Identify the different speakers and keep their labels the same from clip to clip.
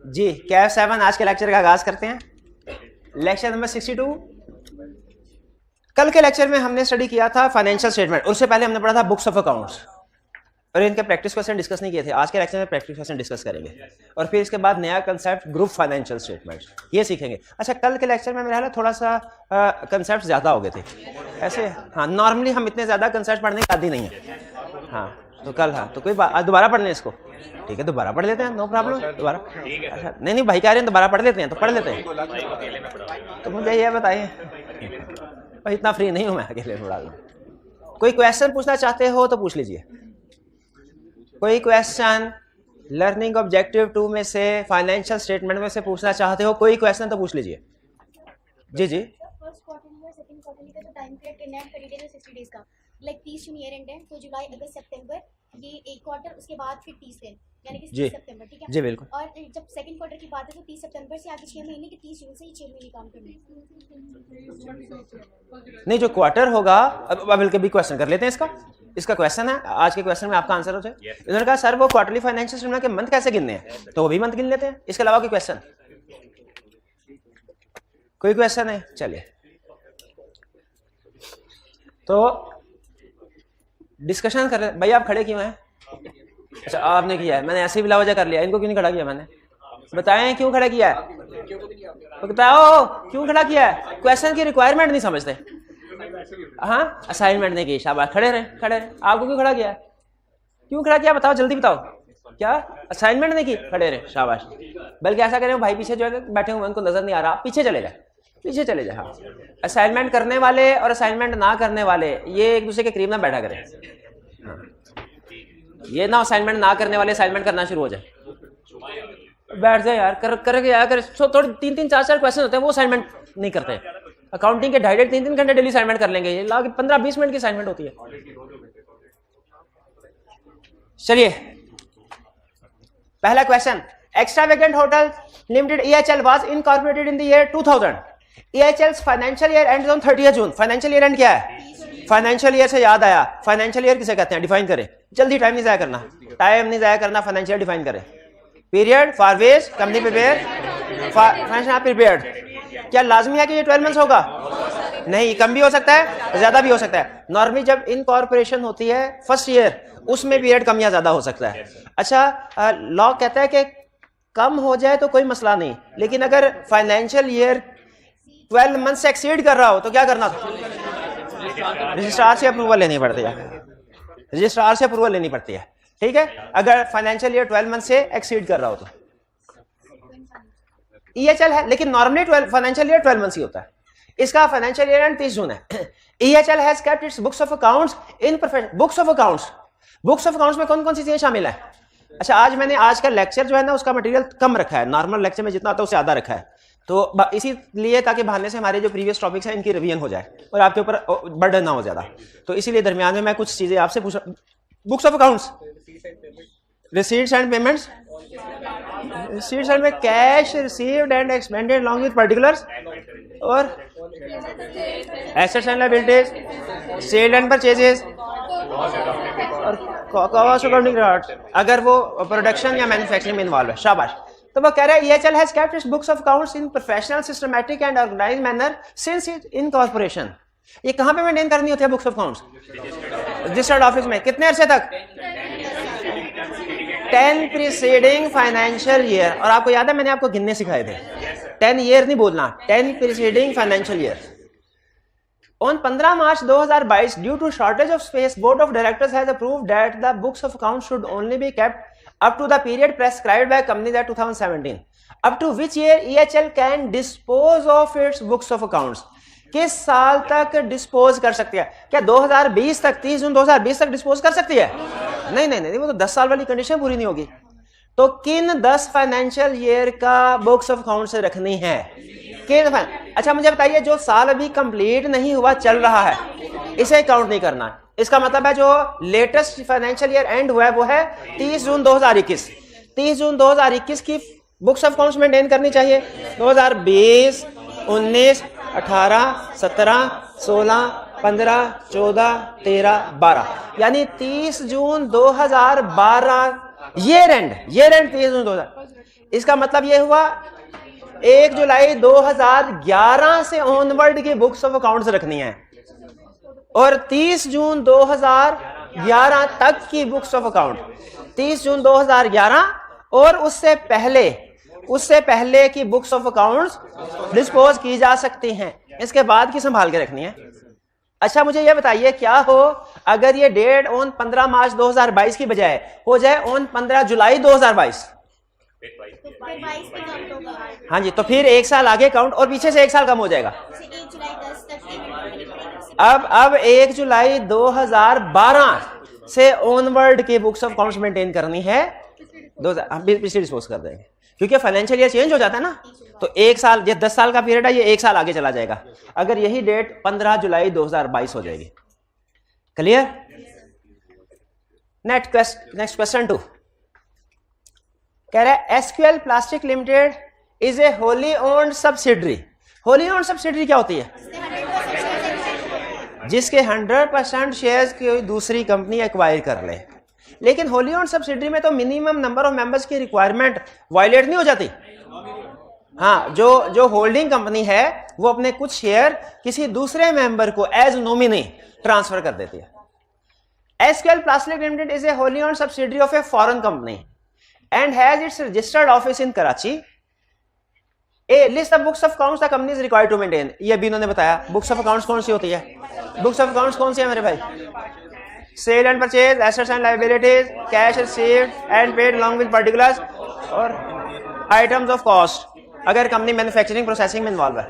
Speaker 1: जी कैफ 7 आज के लेक्चर का आगाज करते हैं। Lecture number 62। कल के लेक्चर में हमने स्टडी किया था फाइनेंशियल स्टेटमेंट, उससे पहले हमने पढ़ा था बुक्स ऑफ अकाउंट्स और इनके प्रैक्टिस क्वेश्चन डिस्कस नहीं किए थे। आज के लेक्चर में प्रैक्टिस क्वेश्चन डिस्कस करेंगे और फिर इसके बाद नया कंसेप्ट ग्रुप फाइनेंशियल स्टेटमेंट ये सीखेंगे। अच्छा, कल के लेक्चर में मेरा ख्याल है थोड़ा सा कंसेप्ट ज़्यादा हो गए थे ऐसे। हाँ, नॉर्मली हम इतने ज़्यादा कंसेप्ट पढ़ने के आदी नहीं है। हाँ तो कल, हाँ तो कोई बात, दोबारा पढ़ लें इसको। ठीक है, दोबारा पढ़ लेते हैं, नो प्रॉब्लम। दोबारा अच्छा, नहीं भाई कह रहे हैं दोबारा पढ़ लेते हैं, तो पढ़ लेते हैं। तो मुझे ये बताइए, भाई इतना फ्री नहीं हूँ मैं अकेले थोड़ा। कोई क्वेश्चन पूछना चाहते हो तो पूछ लीजिए। कोई क्वेश्चन लर्निंग ऑब्जेक्टिव 2 में से, फाइनेंशियल स्टेटमेंट में से पूछना चाहते हो, कोई क्वेश्चन तो पूछ लीजिए। जी जी,
Speaker 2: लाइक 30 जून ईयर एंड है, तो जुलाई अगस्त सितंबर ये एक क्वार्टर, उसके बाद फिर 30 दिन यानी कि 30 सितंबर, ठीक है
Speaker 1: जी बिल्कुल।
Speaker 2: और जब सेकंड क्वार्टर की बात है तो 30 सितंबर से आगे 6 महीने के 30 जून से ही 6 महीने काम करने।
Speaker 1: नहीं, जो क्वार्टर होगा, अब बल्कि भी क्वेश्चन कर लेते हैं इसका क्वेश्चन है आज के क्वेश्चन में, आपका आंसर हो जाए। इन्होंने कहा सर वो क्वार्टरली फाइनेंशियल स्टेटमेंट के मंथ कैसे गिनने हैं, तो वो भी मंथ गिन लेते हैं। इसके अलावा कोई क्वेश्चन, कोई क्वेश्चन है? चलिए तो डिस्कशन कर रहे हैं। भाई आप खड़े क्यों हैं? अच्छा आपने किया है, मैंने ऐसे ही बिला वजह कर लिया। इनको क्यों नहीं खड़ा किया मैंने? बताएं क्यों खड़ा किया है, तो बताओ क्यों खड़ा किया है? क्वेश्चन की रिक्वायरमेंट नहीं समझते। हाँ, असाइनमेंट नहीं की, शाबाश, खड़े रहे खड़े रहे। आपको क्यों खड़ा किया है? क्यों खड़ा किया बताओ, जल्दी बताओ। क्या असाइनमेंट नहीं की? खड़े रहे, शाबाश। बल्कि ऐसा करें, भाई पीछे जो है बैठे हुए उनको नजर नहीं आ रहा, पीछे चले जाए, पीछे चले जाए। हाँ, असाइनमेंट करने वाले और असाइनमेंट ना करने वाले ये एक दूसरे के करीब ना बैठा करें। हाँ, ये ना असाइनमेंट ना करने वाले असाइनमेंट करना शुरू हो जाए, बैठ जाए यार, करके आया कर। थोड़े 3-3 4-4 क्वेश्चन होते हैं, वो असाइनमेंट नहीं करते। अकाउंटिंग के 2.5-3 घंटे डेली असाइनमेंट कर लेंगे, ये ला के 15-20 मिनट की असाइनमेंट होती है। चलिए पहला question, extravagant hotel limited EHL was incorporated in the year 2000। EHL's financial year ends on 30 June. Financial year and क्या है? फाइनेंशियल ईयर से याद आया, फाइनेंशियल ईयर किसे कहते हैं? डिफाइन करें जल्दी, टाइम नहीं जाया करना, टाइम नहीं जाया करना। फाइनेंशियल डिफाइन करें। Period for which company prepare financial prepared. क्या लाजमी है कि ये 12 मंथ्स होगा? नहीं, कम भी हो सकता है, ज्यादा भी हो सकता है। नॉर्मली जब इनकॉर्पोरेशन होती है फर्स्ट ईयर, उसमें पीरियड कम या ज्यादा हो सकता है। अच्छा, लॉ कहता है कि कम हो जाए तो कोई मसला नहीं, लेकिन अगर फाइनेंशियल ईयर 12 मंथ से एक्सीड कर रहा हो तो क्या करना? रजिस्ट्रार से अप्रूवल लेनी पड़ती है, रजिस्ट्रार से अप्रूवल लेनी पड़ती है। ठीक है, अगर फाइनेंशियल ईयर 12 मंथ से एक्सीड कर रहा हो तो EHL है, लेकिन नॉर्मली फाइनेंशियल ईयर 12 मंथ ही होता है। इसका फाइनेंशियल ईयर एंड 30 जून है। EHL has kept it's books of accounts in professional books of accounts. Books of accounts में कौन कौन सी चीजें शामिल है? अच्छा, आज का लेक्चर जो है ना, उसका मटेरियल कम रखा है, नॉर्मल लेक्चर में जितना होता है उससे ज्यादा रखा है, तो इसीलिए ताकि बहाने से हमारे जो प्रीवियस टॉपिक्स हैं इनकी रिवीजन हो जाए और आपके ऊपर बर्डन ना हो ज्यादा। तो इसीलिए दरमियान में मैं कुछ चीजें आपसे पूछ रहा हूं। Books of accounts, receipts and payments, receipts and में cash received and expended along with particulars, और assets and liabilities, sale and purchases, और कॉस्ट अकाउंटिंग अगर वो प्रोडक्शन या मैन्युफैक्चरिंग में इन्वॉल्व है। शाबाश। तो वो कह रहा है EHL has kept its books of accounts in professional, systematic and organized manner since its incorporation। ये कहाँ पे मेंटेन करनी होती है books of accounts? Registered office में। कितने अरसे तक? 10 प्रीसीडिंग फाइनेंशियल ईयर। और आपको याद है मैंने आपको गिनने सिखाए थे, 10 ईयर नहीं बोलना, 10 preceding financial year. On 15 March 2022, due to shortage of space, Board of Directors has approved that the books of accounts should only be kept up to the period prescribed by companies at 2017. Up to which year EHL can dispose of its books of accounts? किस साल तक dispose कर सकती है? क्या 2020 तक, 30 जून 2020 तक dispose कर सकती है? नहीं, वो तो 10 साल वाली कंडीशन पूरी नहीं होगी। तो किन 10 फाइनेंशियल ईयर का बुक्स ऑफ अकाउंट से रखनी है? अच्छा मुझे बताइए, जो साल अभी कंप्लीट नहीं हुआ, चल रहा है, इसे काउंट नहीं करना। इसका मतलब है जो लेटेस्ट फाइनेंशियल ईयर एंड हुआ है वो है 30 जून 2021। 30 जून 2021 की बुक्स ऑफ अकाउंट्स मेंटेन करनी चाहिए। 2020, 19, 18, 17, 16, 15, 14, 13, 12, यानी 30 जून 2012 ईयर एंड 30 जून 2000। इसका मतलब ये हुआ 1 जुलाई 2011 से ऑनवर्ड की बुक्स ऑफ अकाउंट्स रखनी है और 30 जून 2011 तक की बुक्स ऑफ अकाउंट, 30 जून 2011 और उससे पहले की बुक्स ऑफ अकाउंट्स डिस्पोज की जा सकती हैं, इसके बाद की संभाल के रखनी है। अच्छा मुझे यह बताइए क्या हो अगर ये डेट ऑन 15 मार्च 2022 की बजाय हो जाए ऑन 15 जुलाई 2022?
Speaker 2: तो फिर 22 पे काउंट होगा।
Speaker 1: हाँ जी, तो फिर 1 साल आगे काउंट और पीछे से 1 साल कम हो जाएगा।
Speaker 2: जैसे 1 जुलाई 10 तक पेमेंट करनी पड़ेगी।
Speaker 1: अब 1 जुलाई 2012 से ऑनवर्ड के बुक्स ऑफ अकाउंट्स मेंटेन करनी है। हम पिछले डिस्पोज कर देंगे क्योंकि फाइनेंशियल ईयर चेंज हो जाता है ना, तो 1 साल, ये 10 साल का पीरियड है, ये 1 साल आगे चला जाएगा अगर यही डेट 15 जुलाई 2022 हो जाएगी। क्लियर? नेक्स्ट क्वेश्चन 2 कह रहा है SQL plastic limited is A wholly owned subsidiary. Wholly owned subsidiary क्या होती है? जिसके 100% शेयर्स कोई दूसरी कंपनी एक्वायर कर ले। लेकिन होली ओन्ड सब्सिडरी में तो मिनिमम नंबर ऑफ मेंबर्स की रिक्वायरमेंट वायलेट नहीं हो जाती। हाँ, जो होल्डिंग कंपनी है वो अपने कुछ शेयर किसी दूसरे मेंबर को एज नॉमिनी ट्रांसफर कर देती है। SQL plastic limited is A wholly owned subsidiary of a foreign company and has its registered office in Karachi. A list of books of accounts the company is required to maintain. ये भी इन्होंने बताया। Books of accounts कौन सी होती है? Books of accounts कौन सी है मेरे भाई? Sale and purchase, assets and liabilities, cash received and paid along with particulars और आइटम्स ऑफ कॉस्ट अगर कंपनी मैन्युफैक्चरिंग प्रोसेसिंग में इन्वॉल्व है।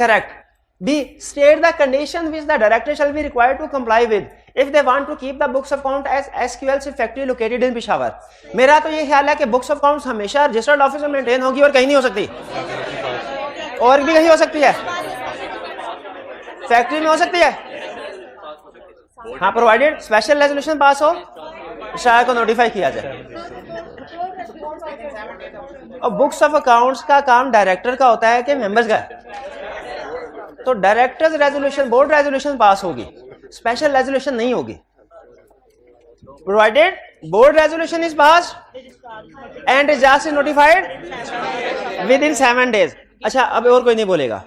Speaker 1: Correct. B. State the condition which the director shall be required to comply with if they want to keep the books of account as SQL's factory located in Peshawar. मेरा तो ये ख्याल है कि books of accounts हमेशा registered office में maintain होगी और कहीं नहीं हो सकती, और भी कहीं हो सकती है, फैक्ट्री में हो सकती है। हाँ, प्रोवाइडेड स्पेशल रेजोल्यूशन पास हो, शायर को नोटिफाई किया जाए। और बुक्स ऑफ अकाउंट्स का काम डायरेक्टर का होता है कि मेंबर्स का? तो directors resolution, board resolution pass होगी, स्पेशल रेजोल्यूशन नहीं होगी। Provided board resolution is pass and registrar is notified with in 7 days। अच्छा, अब और कोई नहीं बोलेगा।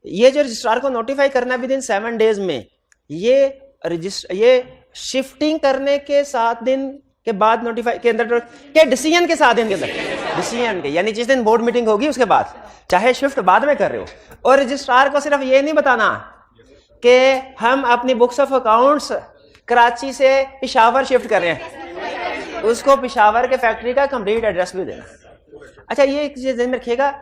Speaker 1: ये जो रजिस्ट्रार को नोटिफाई करना है विद इन 7 days में, ये शिफ्टिंग करने के 7 दिन के बाद नोटिफाई के अंदर के डिसीजन के 7 दिन के अंदर, डिसीजन के यानी जिस दिन बोर्ड मीटिंग होगी उसके बाद, चाहे शिफ्ट बाद में कर रहे हो। और रजिस्ट्रार को सिर्फ ये नहीं बताना कि हम अपनी बुक्स ऑफ अकाउंट्स कराची से पेशावर शिफ्ट कर रहे हैं, उसको पेशावर के फैक्ट्री का कंप्लीट एड्रेस भी देना। अच्छा, ये एक चीज ध्यान में रखिएगा,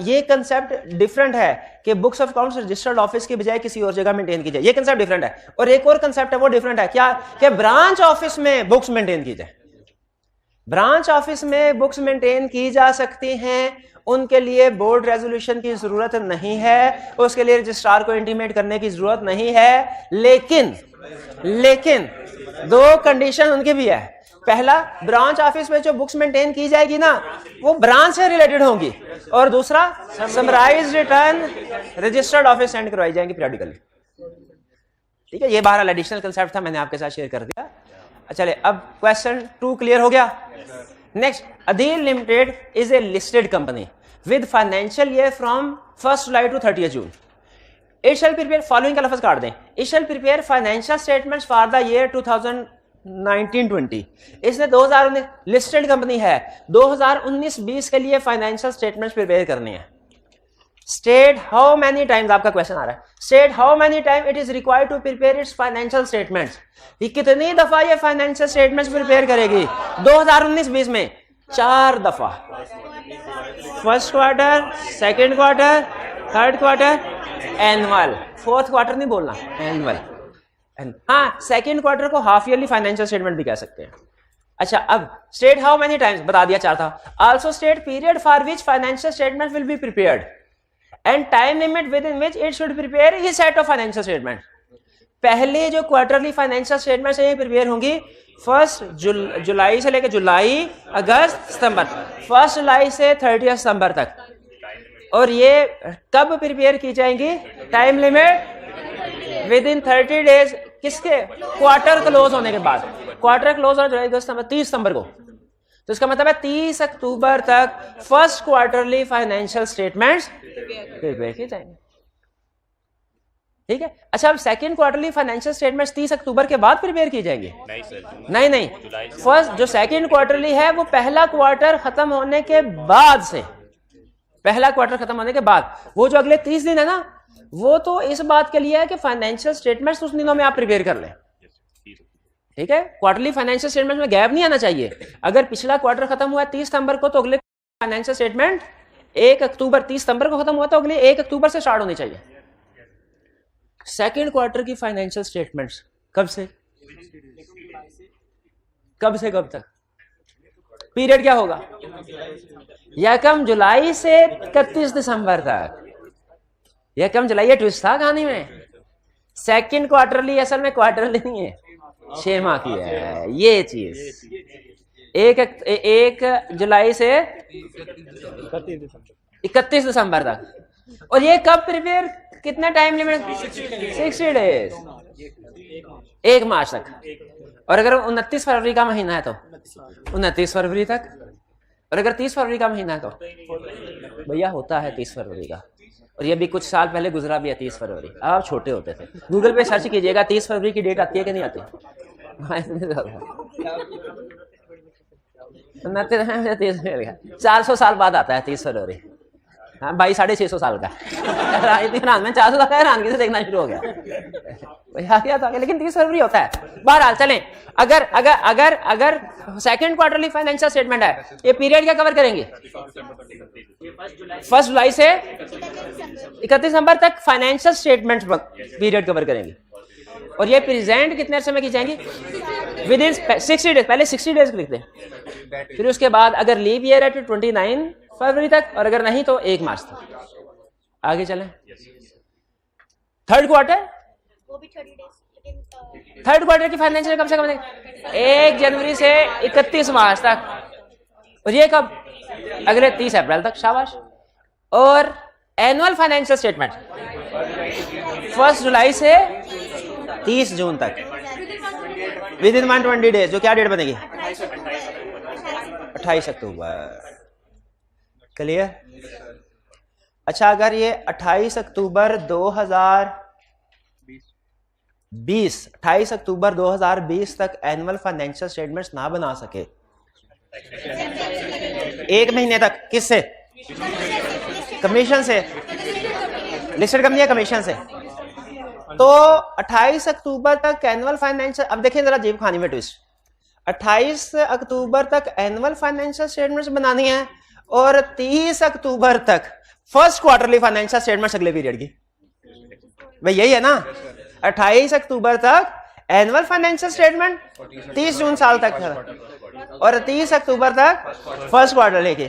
Speaker 1: ये कंसेप्ट डिफरेंट है कि books of accounts registered office की बजाय किसी और जगह मेंटेन की जाए, ये कंसेप्ट डिफरेंट है। और एक और कंसेप्ट है वो डिफरेंट है, क्या? कि ब्रांच ऑफिस में बुक्स मेंटेन की जाए। ब्रांच ऑफिस में बुक्स मेंटेन की जा सकती हैं, उनके लिए बोर्ड रेजोल्यूशन की जरूरत नहीं है, उसके लिए रजिस्ट्रार को इंटीमेट करने की जरूरत नहीं है। लेकिन 2 कंडीशन उनकी भी है। पहला, ब्रांच ऑफिस में जो बुक्स मेंटेन की जाएगी ना वो ब्रांच से रिलेटेड होंगी, और दूसरा summarise return registered office send करवाई जाएंगी पीरियडिकली। ठीक है, ये 12 एडिशनल कंसेप्ट था, मैंने आपके साथ शेयर कर दिया। चलिए, अब क्वेश्चन 2 क्लियर हो गया। Next, Adeel limited is a listed company with financial year from 1 July to 30 June. It shall prepare, following का लफ्ज काट दें, it shall prepare financial statements for the year 2019-20। इसने 2019 लिस्टेड कंपनी है, 2019-20 के लिए फाइनेंशियल स्टेटमेंट्स प्रिपेयर करनी है। स्टेट हाउ मेनी टाइम्स, आपका क्वेश्चन आ रहा है, state how many time it is required to prepare its financial statements. ये कितनी दफा ये फाइनेंशियल स्टेटमेंट्स प्रिपेयर करेगी 2019-20 में? 4 दफा। First quarter, second quarter, third quarter, annual. 4th quarter नहीं बोलना, एनुअल। हाँ, सेकंड क्वार्टर को हाफ ईयरली फाइनेंशियल स्टेटमेंट भी कह सकते हैं। अच्छा, अब स्टेट हाउ मेनी टाइम्स बता दिया, 4 था। Also state period for which financial statement will be prepared and time limit with in which it should prepare he set of financial statement. पहले जो क्वार्टरली फाइनेंशियल स्टेटमेंट ये prepare होंगी 1 जुलाई से लेकर जुलाई, अगस्त, सितंबर, 1 जुलाई से 30 सितंबर तक। और ये कब प्रिपेयर की जाएंगी? Time limit with in 30 days। किसके? क्वार्टर क्लोज होने के बाद। क्वार्टर क्लोज हो जुलाई, अगस्त, सितंबर, 30 सितंबर को। तो इसका मतलब है 30 अक्टूबर तक first quarterly financial statements prepare किए जाएंगे। ठीक है। अच्छा, अब सेकंड क्वार्टरली फाइनेंशियल स्टेटमेंट्स 30 अक्टूबर के बाद प्रिपेयर किए जाएंगे? नहीं, फर्स्ट जो सेकंड क्वार्टरली है वो पहला क्वार्टर खत्म होने के बाद से, पहला क्वार्टर खत्म होने के बाद, वो जो अगले 30 दिन है ना, वो तो इस बात के लिए है कि फाइनेंशियल स्टेटमेंट्स उस दिनों में आप प्रिपेयर कर लें। ठीक है, क्वार्टरली फाइनेंशियल स्टेटमेंट में गैप नहीं आना चाहिए। अगर पिछला क्वार्टर खत्म हुआ 30 सितंबर को, तो अगले फाइनेंशियल स्टेटमेंट 1 अक्टूबर, 30 सितंबर को खत्म हुआ तो अगले 1 अक्टूबर से स्टार्ट होनी चाहिए। सेकेंड क्वार्टर की फाइनेंशियल स्टेटमेंट्स कब से कब तक? पीरियड क्या होगा? यकम जुलाई से 31 दिसंबर तक। यकम जुलाई, ये ट्विस्ट था कहानी में। सेकंड क्वार्टरली असल में क्वार्टरली नहीं है, 6 माह की है ये चीज। 1 जुलाई से 31 दिसंबर तक। और ये कब प्रिपेयर, कितना टाइम लिमिट? 60 डेज, 1 मार्च तक। और अगर 29 फरवरी का महीना है तो 29 फरवरी तक। और अगर 30 फरवरी का महीना है तो भैया होता है 30 फरवरी का। और ये भी कुछ साल पहले गुजरा भी है 30 फरवरी। अब आप छोटे होते थे, गूगल पे सर्च कीजिएगा 30 फरवरी की डेट आती है कि नहीं आती? 400 साल बाद आता है 30 फरवरी। हाँ भाई, 650 साल का। इतनी हैरान में 400 साल का हैरानगी से देखना शुरू हो गया भैया, क्या था, लेकिन 30 फरवरी होता है। बहरहाल चलें, अगर अगर अगर अगर सेकंड क्वार्टरली फाइनेंशियल स्टेटमेंट है, ये पीरियड क्या कवर करेंगे? 1 जुलाई से 31 दिसंबर तक फाइनेंशियल स्टेटमेंट पीरियड कवर करेंगे। और ये प्रेजेंट कितने अरसे में की जाएंगी? With in 60 days. पहले 60 डेज लिखते हैं, फिर उसके बाद अगर लीव ईयर है तो 29 फरवरी तक, और अगर नहीं तो 1 मार्च तक। आगे चलें, थर्ड क्वार्टर,
Speaker 2: वो भी 30 डेज।
Speaker 1: थर्ड क्वार्टर की फाइनेंशियल कम से कम 1 जनवरी से 31 मार्च तक। और ये कब? अगले 30 अप्रैल तक। शाबाश। और एनुअल फाइनेंशियल स्टेटमेंट 1 जुलाई से 30 जून तक, विद इन 120 डेज। जो क्या डेट बनेगी? 28 अक्टूबर। क्लियर? अच्छा, अगर ये 28 अक्टूबर 2020 तक एनुअल फाइनेंशियल स्टेटमेंट्स ना बना सके, 1 महीने तक, किससे? कमीशन से। लिस्टेड कंपनी है कमीशन से। तो 28 अक्टूबर तक एनुअल फाइनेंशियल, अब देखिए जरा जेब खानी में ट्विस्ट। 28 अक्टूबर तक एनुअल फाइनेंशियल स्टेटमेंट्स बनानी है और 30 अक्टूबर तक फर्स्ट क्वार्टरली फाइनेंशियल स्टेटमेंट्स अगले पीरियड की। भाई यही है ना, 28 अक्टूबर तक एनुअल फाइनेंशियल स्टेटमेंट, 30 जून साल तक, और 30 अक्टूबर तक फर्स्ट क्वार्टरली की।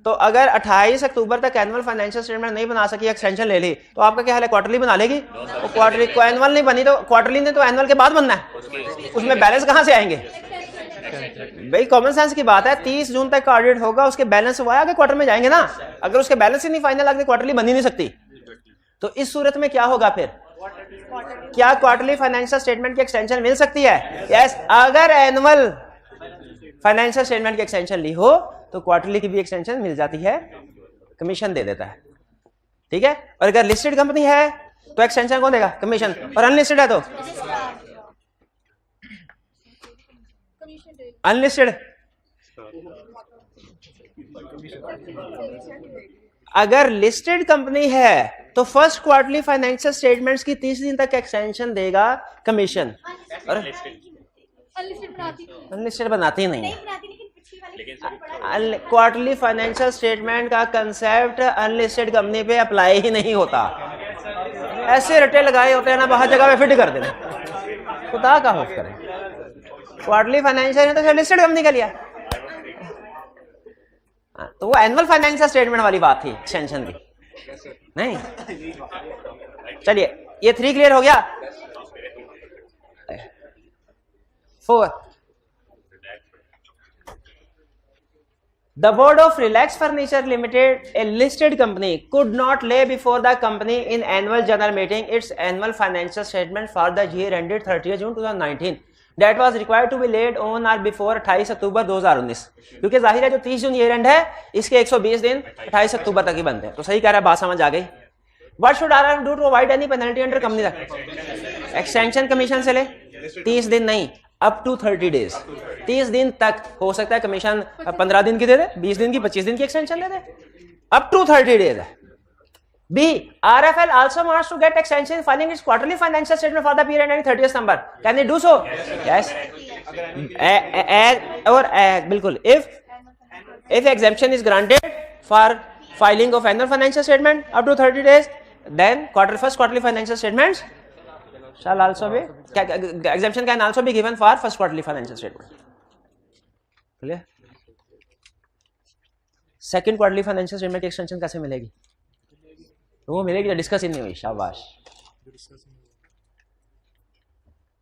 Speaker 1: तो अगर 28 अक्टूबर तक एनुअल फाइनेंशियल स्टेटमेंट नहीं बना सकी, एक्सटेंशन ले ली, तो आपका क्या हाल है? क्वार्टरली बना लेगी। तो क्वार्टरली को एनुअल नहीं बनी तो क्वार्टरली ने तो एनुअल के बाद बनना है, उसमें बैलेंस कहां से आएंगे? भाई कॉमन सेंस की बात है, 30 जून तक का ऑडिट होगा, उसके बैलेंस हुआ आगे क्वार्टर में जाएंगे ना। अगर उसके बैलेंस ही नहीं फाइनल, आगे क्वार्टरली बन ही नहीं सकती। तो इस सूरत में क्या होगा फिर? क्या क्वार्टरली फाइनेंशियल स्टेटमेंट की एक्सटेंशन मिल सकती है? यस, अगर एनुअल फाइनेंशियल स्टेटमेंट की एक्सटेंशन ली हो तो क्वार्टरली की भी एक्सटेंशन मिल जाती है, कमीशन दे देता है। ठीक है। और अगर लिस्टेड कंपनी है तो एक्सटेंशन कौन देगा? कमीशन। और अनलिस्टेड है तो अनलिस्टेड। अगर लिस्टेड कंपनी है तो फर्स्ट क्वार्टरली फाइनेंशियल स्टेटमेंट्स की 30 दिन तक एक्सटेंशन देगा कमीशन। और अनलिस्टेड बनाती नहीं है। क्वार्टरली फाइनेंशियल स्टेटमेंट का कंसेप्ट अनलिस्टेड कंपनी पे अप्लाई ही नहीं होता। ऐसे रटे लगाए होते हैं ना, बाहर जगह पे फिट कर देना, खुदा का खौफ करें। क्वार्टरली फाइनेंशियल है तो लिस्टेड कंपनी का लिया, तो वो एनुअल फाइनेंशियल स्टेटमेंट वाली बात थी, एक्सटेंशन की नहीं। चलिए, ये 3 क्लियर हो गया। 4 The board of Relax Furniture Limited, a listed company, could not lay before the company in annual general meeting its annual financial statement for the year ended 30th June 2019 that was required to be laid on or before 28 अक्टूबर 2019। क्योंकि जाहिर है जो 30 जून year end है इसके 120 दिन 28 अक्टूबर तक ही बनते हैं। तो सही कह रहा है, बात समझ आ गई। What should RF do to avoid any penalty under company तक? एक्सटेंशन कमीशन से ले 30 दिन नहीं, अप टू 30 डेज, 30 दिन तक हो सकता है। कमीशन 15 दिन की दे दे, 20 दिन की, 25 दिन की एक्सटेंशन दे दे, अप टू 30 डेज है। B, RFL also wants to get extension filing its quarterly financial statement for the period ending 30th December. Can they do so? Yes. और बिल्कुल, if exemption is granted for filing of annual financial statement up to 30 days, then first quarterly financial statements shall also be, exemption can also be given for first quarterly financial statement. Clear? Second quarterly financial statement की extension कैसे मिलेगी? वो मिलेगी तो discuss ही नहीं हुई। शाबाश।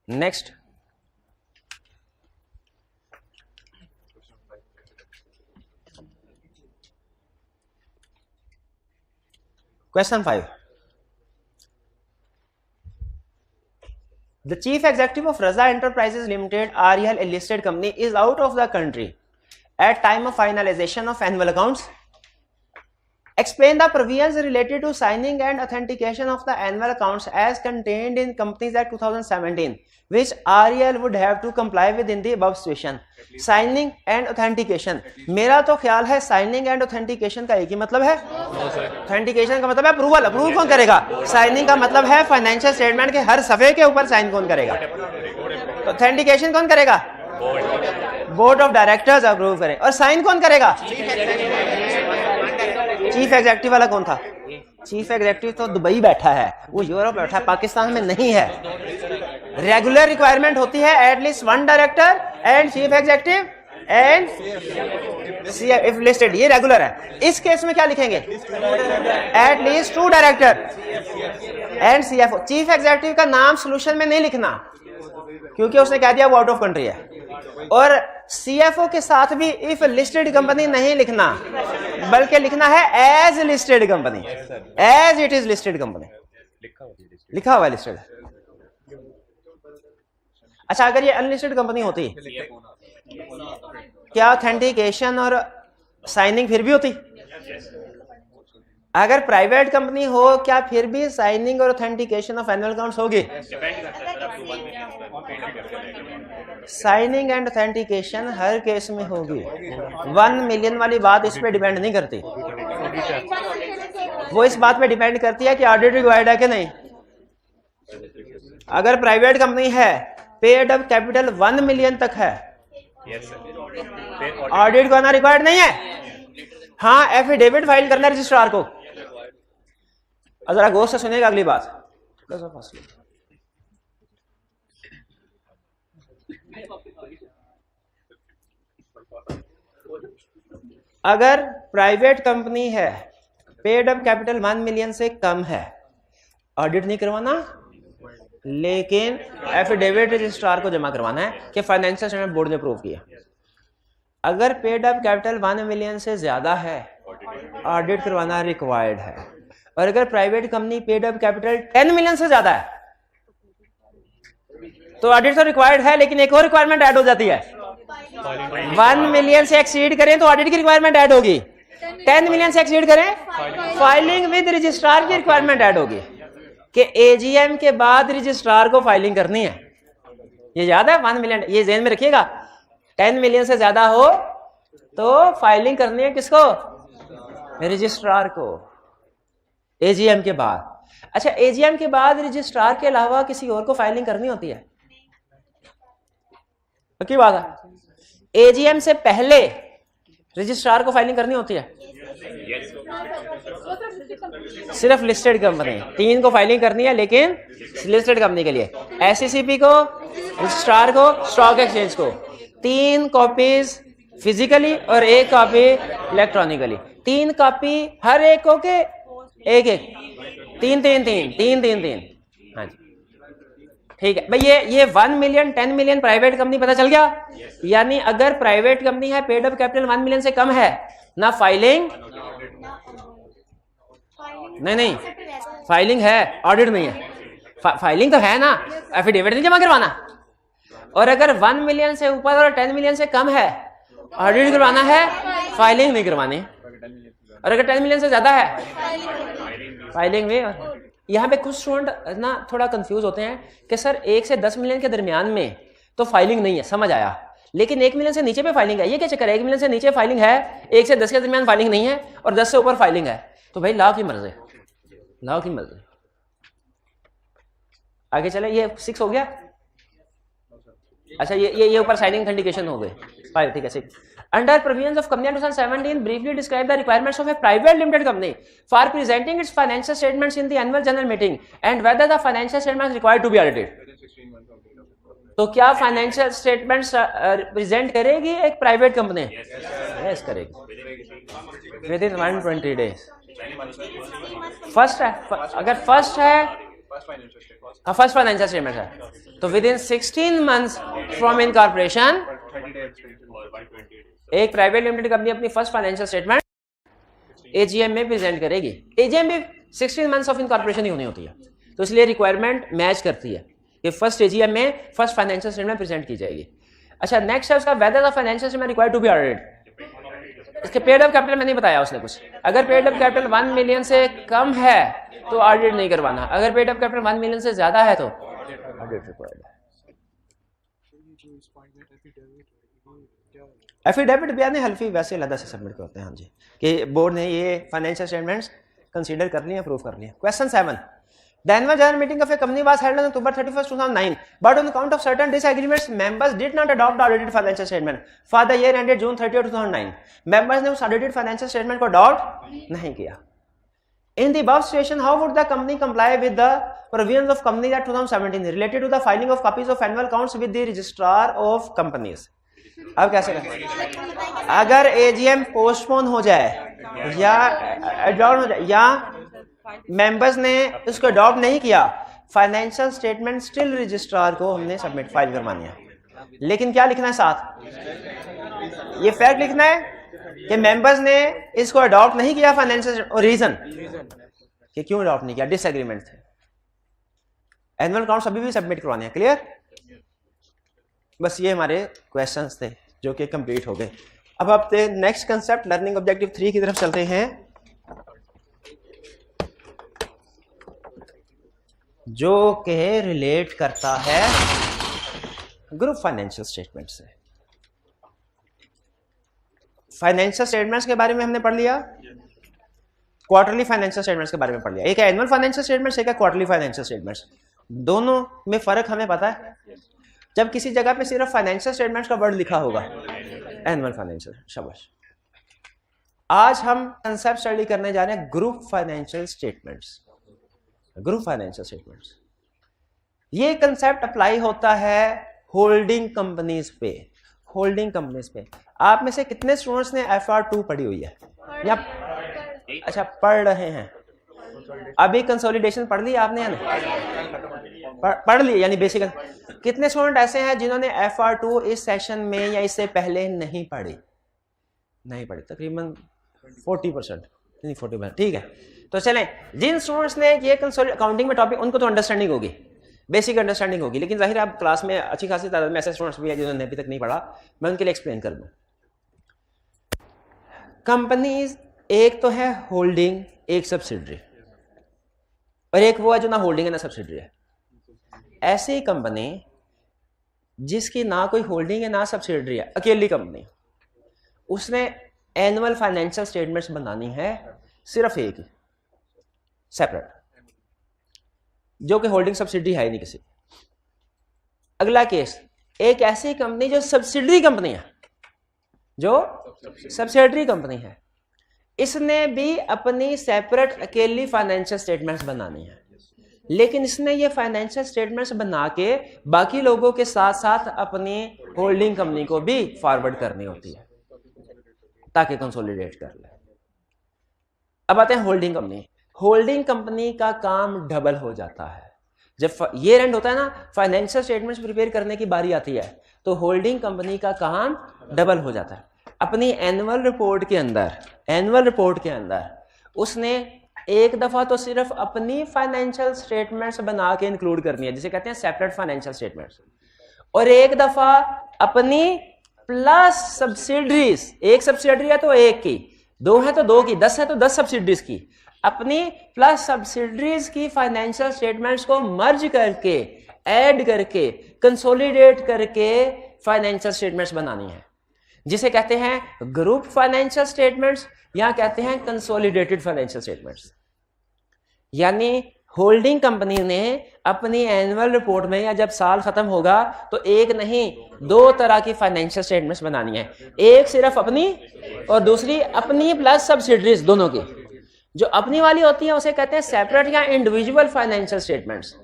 Speaker 1: Next, question 5। The chief executive of Raza Enterprises Limited, REL, a listed company, is out of the country at time of finalization of annual accounts. Explain the provisions related to signing and authentication of the annual accounts as contained in Companies Act 2017, which REL would have to comply with in the above situation. Signing and authentication, मेरा तो ख्याल है signing and authentication का एक ही मतलब है। Authentication का मतलब है अप्रूवल। अप्रूवल कौन करेगा? Signing का मतलब है फाइनेंशियल स्टेटमेंट के हर सफे के ऊपर साइन कौन करेगा? तो authentication कौन करेगा? बोर्ड ऑफ डायरेक्टर्स अप्रूव करें। और साइन कौन करेगा? चीफ एग्जीक्यूटिव वाला कौन था? चीफ एग्जीक्यूटिव तो दुबई बैठा है, वो यूरोप बैठा है, पाकिस्तान में नहीं है। रेगुलर रिक्वायरमेंट होती है at least one director and chief executive and if listed, ये रेगुलर है। इस केस में क्या लिखेंगे? At least 2 director and CFO. Chief executive का नाम सोल्यूशन में नहीं लिखना क्योंकि उसने कह दिया वो आउट ऑफ कंट्री है। और सीएफओ के साथ भी इफ लिस्टेड कंपनी नहीं लिखना, बल्कि लिखना है as listed company, as it is listed company, लिखा हुआ है लिस्टेड। अच्छा, अगर ये अनलिस्टेड कंपनी होती क्या ऑथेंटिकेशन और साइनिंग फिर भी होती? अगर प्राइवेट कंपनी हो क्या फिर भी साइनिंग और ऑथेंटिकेशन ऑफ एनुअल अकाउंट्स होगी? Signing and authentication her case में होगी। 1 मिलियन वाली बात इस पे डिपेंड नहीं करती, वो इस बात पे डिपेंड करती है कि ऑडिट रिक्वायर्ड है कि नहीं। अगर प्राइवेट कंपनी है, पेड अप कैपिटल 1 मिलियन तक है, ऑडिट करना रिक्वायर्ड नहीं है। हाँ, एफिडेविट फाइल करना रजिस्ट्रार को। जरा गौर से सुनिएगा अगली बात। अगर प्राइवेट कंपनी है, पेड अप कैपिटल 1 मिलियन से कम है, ऑडिट नहीं करवाना, लेकिन एफिडेविट रजिस्ट्रार को जमा करवाना है कि फाइनेंशियल स्टेटमेंट बोर्ड ने अप्रूव किया। अगर पेड अप कैपिटल 1 मिलियन से ज्यादा है, ऑडिट करवाना रिक्वायर्ड है। और अगर private company paid up capital 10 million से ज्यादा है तो ऑडिट तो रिक्वायर्ड है, लेकिन एक और रिक्वायरमेंट ऐड हो जाती है। 1 मिलियन से एक्सीड करें तो ऑडिट की रिक्वायरमेंट ऐड होगी, 10 मिलियन से एक्सीड करें फाइलिंग विद रजिस्ट्रार की रिक्वायरमेंट ऐड होगी कि एजीएम के बाद रजिस्ट्रार को फाइलिंग करनी है। ये याद है? 1 मिलियन, ये ज़हन में रखिएगा। 10 मिलियन से ज्यादा हो तो फाइलिंग करनी है किसको? रजिस्ट्रार को, एजीएम के बाद। अच्छा, एजीएम के बाद रजिस्ट्रार के अलावा किसी और को फाइलिंग करनी होती है? की बात है, एजीएम से पहले रजिस्ट्रार को फाइलिंग करनी होती है? सिर्फ लिस्टेड कंपनी 3 को फाइलिंग करनी है, लेकिन लिस्टेड कंपनी के लिए एससीसीपी को, रजिस्ट्रार को, स्टॉक एक्सचेंज को 3 कॉपीज फिजिकली और 1 कॉपी इलेक्ट्रॉनिकली। 3 कॉपी हर एक को के एक 3 3 3 3 3 3। हाँ जी, ठीक है भाई, ये 1 मिलियन 10 मिलियन प्राइवेट कंपनी पता चल गया। यानी अगर प्राइवेट कंपनी है, पेड अप कैपिटल 1 मिलियन से कम है, ना फाइलिंग, नहीं फाइलिंग है, ऑडिट नहीं है। फाइलिंग तो है ना, एफिडेविट नहीं जमा करवाना। और अगर 1 मिलियन से ऊपर और 10 मिलियन से कम है, ऑडिट करवाना है, फाइलिंग नहीं करवानी। और अगर 10 मिलियन से ज्यादा है, फाइलिंग में। यहाँ पे कुछ स्टूडेंट ना थोड़ा कंफ्यूज होते हैं कि सर 1 से 10 मिलियन के दरमियान में तो फाइलिंग नहीं है, समझ आया, लेकिन 1 मिलियन से नीचे पे फाइलिंग है, ये क्या चक्कर है? 1 मिलियन से नीचे फाइलिंग है, 1 से 10 के दरमियान फाइलिंग नहीं है, और 10 से ऊपर फाइलिंग है। तो भाई लॉ की मर्जी, लॉ की मर्जी। आगे चले, ये 6 हो गया। अच्छा ये ऊपर साइनिंग ऑथेंटिकेशन हो गई, 5, ठीक है 6। Under provisions of Company Act 2017, briefly describe the requirements of a private limited company for presenting its financial statements in the annual general meeting and whether the financial statements required to be audited. तो क्या financial statements present करेगी एक private company? Yes करेगी, with in 120 days. First है, अगर first है, first financial statement है तो with in 16 months from incorporation एक प्राइवेट लिमिटेड कंपनी अपनी फर्स्ट फाइनेंशियल स्टेटमेंट एजीएम में प्रेजेंट करेगी। एजीएम भी 16 मंथ्स ऑफ इनकॉर्पोरेशन ही होनी होती है, तो इसलिए रिक्वायरमेंट मैच करती है कि फर्स्ट एजीएम में फर्स्ट फाइनेंशियल स्टेटमेंट प्रेजेंट की जाएगी। अच्छा नेक्स्ट है उसका whether the financial statement required to be audited. इसके पेड अप कैपिटल में नहीं बताया उसने कुछ। अगर पेड अप कैपिटल 1 मिलियन से कम है तो ऑडिट नहीं करवाना, अगर पेड अप कैपिटल 1 मिलियन से ज्यादा है तो ऑडिट रिक्वायर्ड है। एफिडेविट बयान हल्फी वैसे अलग से सबमिट करते हैं, हाँ जी, कि बोर्ड ने ये फाइनेंशियल स्टेटमेंट्स कंसीडर कर लिए, अप्रूव कर लिए। Question 7, The annual general meeting of a company was held on October 31st, 2009, but on account of certain disagreements, members did not adopt the audited financial statement for the year ended June 30, 2009. Members ने उस audited financial statement को adopt नहीं किया। In the above situation, how would the company comply with the provisions of Company Act 2017 related to the filing of copies of annual accounts with the registrar of companies? अब कैसे करें? अगर AGM postpone हो जाए या adopt हो जाए या मेंबर्स ने इसको अडॉप्ट नहीं किया, फाइनेंशियल स्टेटमेंट स्टिल रजिस्ट्रार को हमने सबमिट फाइल करवानी है। लेकिन क्या लिखना है साथ? ये फैक्ट लिखना है कि मेंबर्स ने इसको अडॉप्ट नहीं किया फाइनेंशियल, और रीजन कि क्यों अडॉप्ट नहीं किया, डिसएग्रीमेंट थे। एनुअल अकाउंट्स अभी भी सबमिट करवाने हैं। क्लियर? बस ये हमारे क्वेश्चंस थे जो कि कंप्लीट हो गए। अब आप नेक्स्ट कंसेप्ट लर्निंग ऑब्जेक्टिव 3 की तरफ चलते हैं, जो कि रिलेट करता है ग्रुप फाइनेंशियल स्टेटमेंट से। फाइनेंशियल स्टेटमेंट्स के बारे में हमने पढ़ लिया, क्वार्टरली फाइनेंशियल स्टेटमेंट्स के बारे में पढ़ लिया। एक है एनुअल फाइनेंशियल स्टेटमेंट्स, एक है क्वार्टरली फाइनेंशियल स्टेटमेंट्स। दोनों में फर्क हमें पता है। जब किसी जगह पे सिर्फ फाइनेंशियल स्टेटमेंट्स का वर्ड लिखा होगा, एनुअल फाइनेंशियल, शाबाश। आज हम कंसेप्ट स्टडी करने जा रहे हैं group financial statements. Group financial statements, ये कंसेप्ट अप्लाई होता है होल्डिंग कंपनीज पे। होल्डिंग कंपनीज पे आप में से कितने स्टूडेंट्स ने FR2 पढ़ी हुई है या अच्छा पढ़ रहे हैं? अभी कंसोलिडेशन पढ़ ली आपने या नहीं? पढ़ ली, यानी बेसिक। कितने स्टूडेंट ऐसे हैं जिन्होंने FR2 इस सेशन में या इससे पहले नहीं पढ़ी? नहीं पढ़ी, तकरीबन 40%, नहीं 40%, ठीक है। तो चलें, जिन स्टूडेंट्स ने ये अकाउंटिंग में टॉपिक, उनको तो अंडरस्टैंडिंग होगी, बेसिक अंडरस्टैंडिंग होगी, लेकिन जाहिर है आप क्लास में अच्छी खासी तादाद में ऐसे स्टूडेंट्स भी हैं जिन्होंने अभी तक नहीं पढ़ा, मैं उनके लिए एक्सप्लेन कर दूं। कंपनीज एक तो है होल्डिंग, एक सब्सिडरी, और एक वो है जो ना होल्डिंग है ना सब्सिडरी है। ऐसी कंपनी जिसकी ना कोई होल्डिंग है ना सब्सिडरी है, अकेली कंपनी, उसने एनुअल फाइनेंशियल स्टेटमेंट्स बनानी है सिर्फ एक ही, सेपरेट, जो कि होल्डिंग सब्सिडरी है ही नहीं किसी। अगला केस, एक ऐसी कंपनी जो सब्सिडरी कंपनी है, जो सब्सिडरी कंपनी है, इसने भी अपनी सेपरेट अकेली फाइनेंशियल स्टेटमेंट्स बनानी है, लेकिन इसने ये फाइनेंशियल स्टेटमेंट्स बना के बाकी लोगों के साथ साथ अपनी होल्डिंग कंपनी को भी फॉरवर्ड करनी होती है ताकि कंसोलिडेट कर ले। अब आते हैं होल्डिंग कंपनी। होल्डिंग कंपनी का काम डबल हो जाता है। जब ईयर एंड होता है ना, फाइनेंशियल स्टेटमेंट्स प्रिपेयर करने की बारी आती है, तो होल्डिंग कंपनी का काम डबल हो जाता है। अपनी एनुअल रिपोर्ट के अंदर उसने एक दफा तो सिर्फ अपनी फाइनेंशियल स्टेटमेंट्स बना के इंक्लूड करनी है, जिसे कहते हैं सेपरेट फाइनेंशियल स्टेटमेंट्स, और एक दफा अपनी प्लस सब्सिडरीज, एक सब्सिडरी है तो एक की, दो है तो दो की, 10 है तो 10 सब्सिडरीज की, अपनी प्लस सब्सिडरीज की फाइनेंशियल स्टेटमेंट्स को मर्ज करके, ऐड करके, कंसोलिडेट करके फाइनेंशियल स्टेटमेंट्स बनानी है, जिसे कहते हैं ग्रुप फाइनेंशियल स्टेटमेंट्स या कहते हैं कंसोलिडेटेड फाइनेंशियल स्टेटमेंट्स। यानी होल्डिंग कंपनी ने अपनी एनुअल रिपोर्ट में या जब साल खत्म होगा तो एक नहीं, दो तरह की फाइनेंशियल स्टेटमेंट्स बनानी है, एक सिर्फ अपनी और दूसरी अपनी प्लस सब्सिडरीज दोनों की। जो अपनी वाली होती है उसे कहते हैं सेपरेट या इंडिविजुअल फाइनेंशियल स्टेटमेंट्स,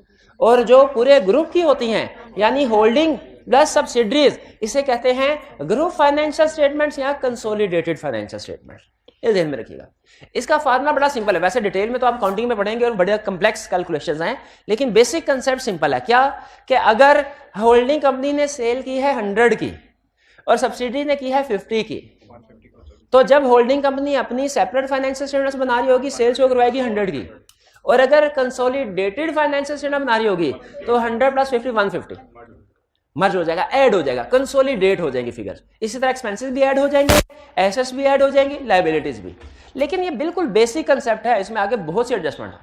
Speaker 1: और जो पूरे ग्रुप की होती हैं यानी होल्डिंग प्लस सब्सिडरीज, इसे कहते हैं ग्रुप फाइनेंशियल स्टेटमेंट्स या कंसोलिडेटेड फाइनेंशियल स्टेटमेंट्स। ये ध्यान में रखिएगा। इसका फार्मूला बड़ा सिंपल है, वैसे डिटेल में तो आप अकाउंटिंग में पढ़ेंगे और बड़े कॉम्प्लेक्स कैलकुलेशंस हैं, लेकिन बेसिक कंसेप्ट सिंपल है। क्या कि अगर होल्डिंग कंपनी ने सेल की है 100 की और सब्सिडी ने की है 50 की, तो जब होल्डिंग कंपनी अपनी सेपरेट फाइनेंशियल स्टेटमेंट्स बना रही होगी, सेल शो करवाएगी 100 की, और अगर कंसोलिडेटेड फाइनेंशियल स्टेटमेंट बना रही होगी तो 100 + 50 150 मर्ज हो जाएगा, ऐड हो जाएगा, कंसोलिडेट हो जाएंगी फिगर्स। इसी तरह एक्सपेंसेस भी ऐड हो जाएंगे, एसेट्स भी ऐड हो जाएंगी, लायबिलिटीज भी। लेकिन ये बिल्कुल बेसिक कंसेप्ट है, इसमें आगे बहुत सी एडजस्टमेंट है,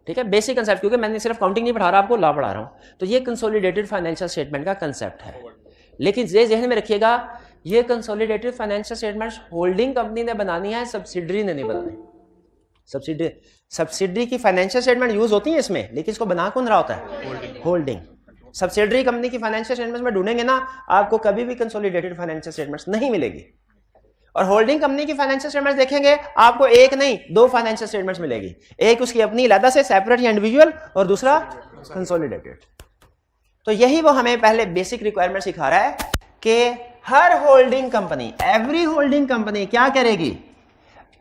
Speaker 1: ठीक है, बेसिक कंसेप्ट, क्योंकि मैंने सिर्फ काउंटिंग नहीं पढ़ा रहा आपको, लॉ पढ़ा रहा हूं। तो ये कंसोलिडेटेड फाइनेंशियल स्टेटमेंट का कंसेप्ट है। लेकिन ये ज़हन में रखिएगा, ये consolidated financial statements holding company ने बनानी है, सब्सिडरी ने नहीं बनानी। सब्सिडरी की फाइनेंशियल स्टेटमेंट यूज होती है इसमें, लेकिन इसको बना कौन रहा होता है? होल्डिंग। सब्सिडरी कंपनी की फाइनेंशियल स्टेटमेंट्स में ढूंढेंगे ना, आपको कभी भी कंसोलिडेटेड फाइनेंशियल स्टेटमेंट्स नहीं मिलेगी। और होल्डिंग कंपनी की फाइनेंशियल स्टेटमेंट्स देखेंगे, आपको एक नहीं 2 फाइनेंशियल स्टेटमेंट्स मिलेगी, एक उसकी अपनी अलग से सेपरेट या इंडिविजुअल, और दूसरा कंसोलिडेटेड। तो यही वो हमें पहले बेसिक रिक्वायरमेंट सिखा रहा है कि हर holding company, every holding company क्या करेगी,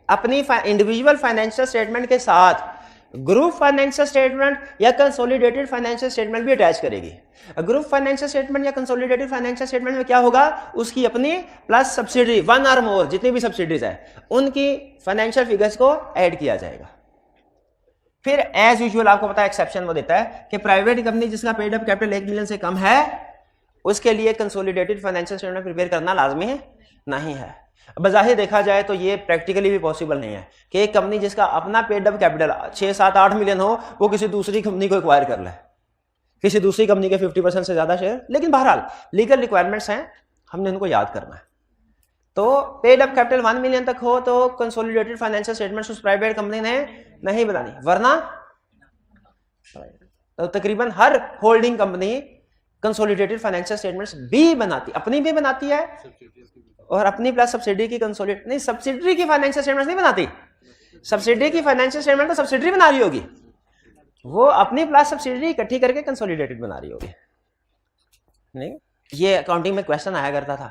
Speaker 1: अपनी इंडिविजुअल फाइनेंशियल स्टेटमेंट के साथ ग्रुप फाइनेंशियल स्टेटमेंट या कंसोलिडेटेड फाइनेंशियल स्टेटमेंट भी अटैच करेगी। ग्रुप फाइनेंशियल स्टेटमेंट या कंसोलिडेटेड फाइनेंशियल स्टेटमेंट में क्या होगा, उसकी अपनी प्लस सब्सिडरी 1 और मोर जितनी भी सब्सिडरीज है उनकी फाइनेंशियल फिगर्स को ऐड किया जाएगा। फिर एज यूजुअल आपको पता है एक्सेप्शन वो देता है कि प्राइवेट कंपनी जिसका पेड अप कैपिटल 1 मिलियन से कम है, उसके लिए कंसोलिडेटेड फाइनेंशियल स्टेटमेंट प्रिपेयर करना लाजमी है नहीं है। बज़ाहिर देखा जाए तो ये प्रैक्टिकली भी पॉसिबल नहीं है कि एक कंपनी जिसका अपना पेड अप कैपिटल 6, 7, 8 मिलियन हो, वो किसी दूसरी कंपनी को एक्वायर कर ले, किसी दूसरी कंपनी के 50% से ज्यादा शेयर। लेकिन बहरहाल लीगल रिक्वायरमेंट्स हैं, हमने उनको याद करना है। तो पेड अप कैपिटल 1 मिलियन तक हो तो कंसोलिडेटेड फाइनेंशियल स्टेटमेंट्स उस प्राइवेट कंपनी ने नहीं बनानी, वरना तो तकरीबन हर holding company consolidated financial statements भी बनाती, अपनी भी बनाती है और अपनी प्लस सब्सिडी की कंसोलिडेट नहीं, सब्सिडरी की फाइनेंशियल स्टेटमेंट्स नहीं बनाती। सब्सिडरी की फाइनेंशियल स्टेटमेंट तो सब्सिडरी बना रही होगी, वो अपनी प्लस सब्सिडरी इकट्ठी करके कंसोलिडेटेड बना रही होगी। नहीं, ये अकाउंटिंग में क्वेश्चन आया करता था,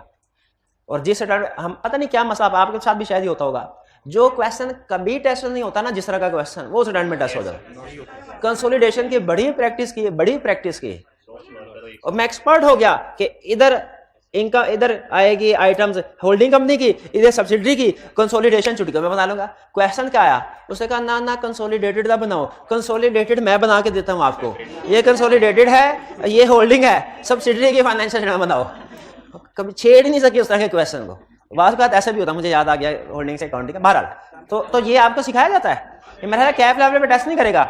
Speaker 1: और जिस हम पता नहीं क्या मसला, आपके साथ भी शायद ही होता होगा, जो क्वेश्चन कभी टेस्ट नहीं होता ना, जिस तरह का क्वेश्चन वो स्टूडेंट में टेस्ट हो जाता। कंसोलिडेशन की बड़ी प्रैक्टिस की और मैं एक्सपर्ट हो गया कि इधर इनका इधर आएगी आइटम्स होल्डिंग कंपनी की, इधर सब्सिडरी की, कंसोलिडेशन छुटकी मैं बना लूंगा। क्वेश्चन क्या आया, उसने कहा ना कंसोलिडेटेड का बनाओ, कंसोलिडेटेड मैं बना के देता हूं आपको, ये कंसोलिडेटेड है, ये होल्डिंग है, सब्सिडरी की फाइनेंशियल स्टेटमेंट बनाओ। कभी छेड़ ही नहीं सकी उस तरह के क्वेश्चन को। बात बात ऐसा भी होता, मुझे याद आ गया होल्डिंग से अकाउंटिंग का। बहरहाल तो ये आपको सिखाया जाता है, ये मेरा कैप लेवल पे टेस्ट नहीं करेगा।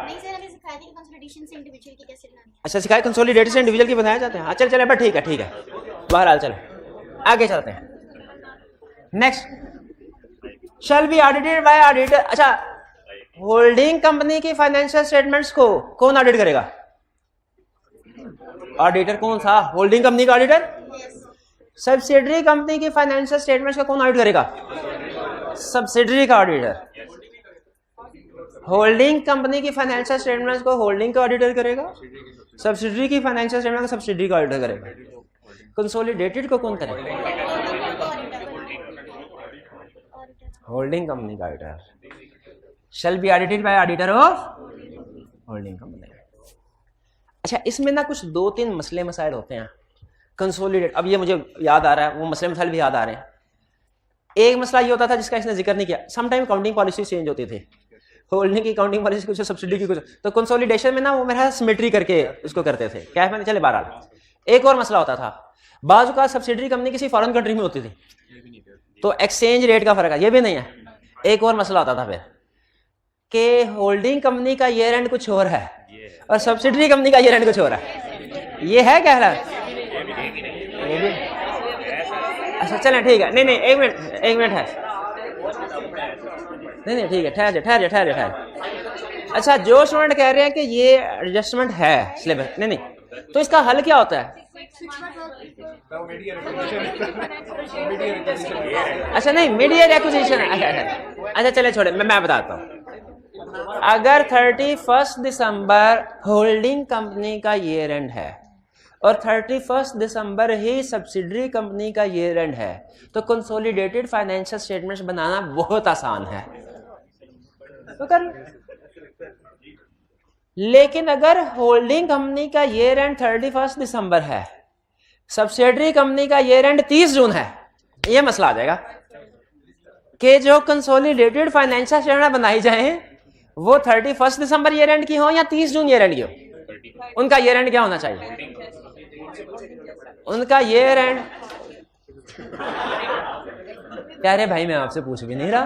Speaker 1: अच्छा सिखाया, कंसोलिडेटेड से इंडिविजुअल की बनाया जाते हैं। हाँ चल चले, ठीक है। बहरहाल चलो आगे चलते हैं। Next, shall be audited bye auditor. अच्छा, होल्डिंग कंपनी की फाइनेंशियल स्टेटमेंट्स को कौन ऑडिट करेगा? ऑडिटर कौन सा? होल्डिंग कंपनी का ऑडिटर। सब्सिडरी कंपनी की फाइनेंशियल स्टेटमेंट्स का कौन ऑडिट करेगा? सब्सिडरी का ऑडिटर। होल्डिंग कंपनी की फाइनेंशियल स्टेटमेंट्स को होल्डिंग का ऑडिटर करेगा, सब्सिडरी की फाइनेंशियल स्टेटमेंट को सब्सिडरी का ऑडिटर करेगा। कंसोलिडेटेड को कौन करेगा? होल्डिंग कंपनी का auditor. Shall be audited bye auditor of holding company. अच्छा, इसमें ना कुछ 2-3 मसले मसाइल होते हैं कंसोलिडेट। अब ये मुझे याद आ रहा है, वो मसले मसाइल भी याद आ रहे हैं। एक मसला ये होता था जिसका इसने जिक्र नहीं किया, समटाइम काउंटिंग पॉलिसी चेंज होती थी, होल्डिंग की काउंटिंग पॉलिसी कुछ, सब्सिडी की कुछ, तो कंसोलिडेशन में ना वो मेरा सिमेट्री करके उसको करते थे, क्या मैंने चले बहरहाल। एक और मसला होता था, बाजू का सब्सिडरी कंपनी किसी फॉरेन कंट्री में होती थी तो एक्सचेंज रेट का फर्क है, ये भी नहीं है। एक और मसला होता था फिर कि होल्डिंग कंपनी का ईयर एंड कुछ और है और सब्सिडरी कंपनी का ईयर एंड कुछ और है। ये है क्या? ये भी अच्छा, चलें ठीक है। नहीं एक मिनट है। नहीं ठीक है, ठहर। अच्छा, जो स्टूडेंट कह रहे हैं कि ये एडजस्टमेंट है सिलेबस, नहीं, तो इसका हल क्या होता है? अच्छा नहीं, मिड ईयर एक्विजिशन है। अच्छा चले छोड़े, मैं बताता हूँ। अगर 31 दिसंबर होल्डिंग कंपनी का ईयर एंड है और 31 दिसंबर ही सब्सिडरी कंपनी का ईयर एंड है तो कंसोलिडेटेड फाइनेंशियल स्टेटमेंट्स बनाना बहुत आसान है, तो कर। लेकिन अगर होल्डिंग कंपनी का ईयर एंड 31 दिसंबर है, सब्सिडरी कंपनी का ईयर एंड 30 जून है, यह मसला आ जाएगा कि जो कंसोलिडेटेड फाइनेंशियल स्टेटमेंट बनाई जाए वो 31 दिसंबर ईयर एंड की हो या 30 जून ईयर एंड की हो। उनका ईयर एंड क्या होना चाहिए? उनका ईयर एंड, प्यारे भाई मैं आपसे पूछ भी नहीं रहा,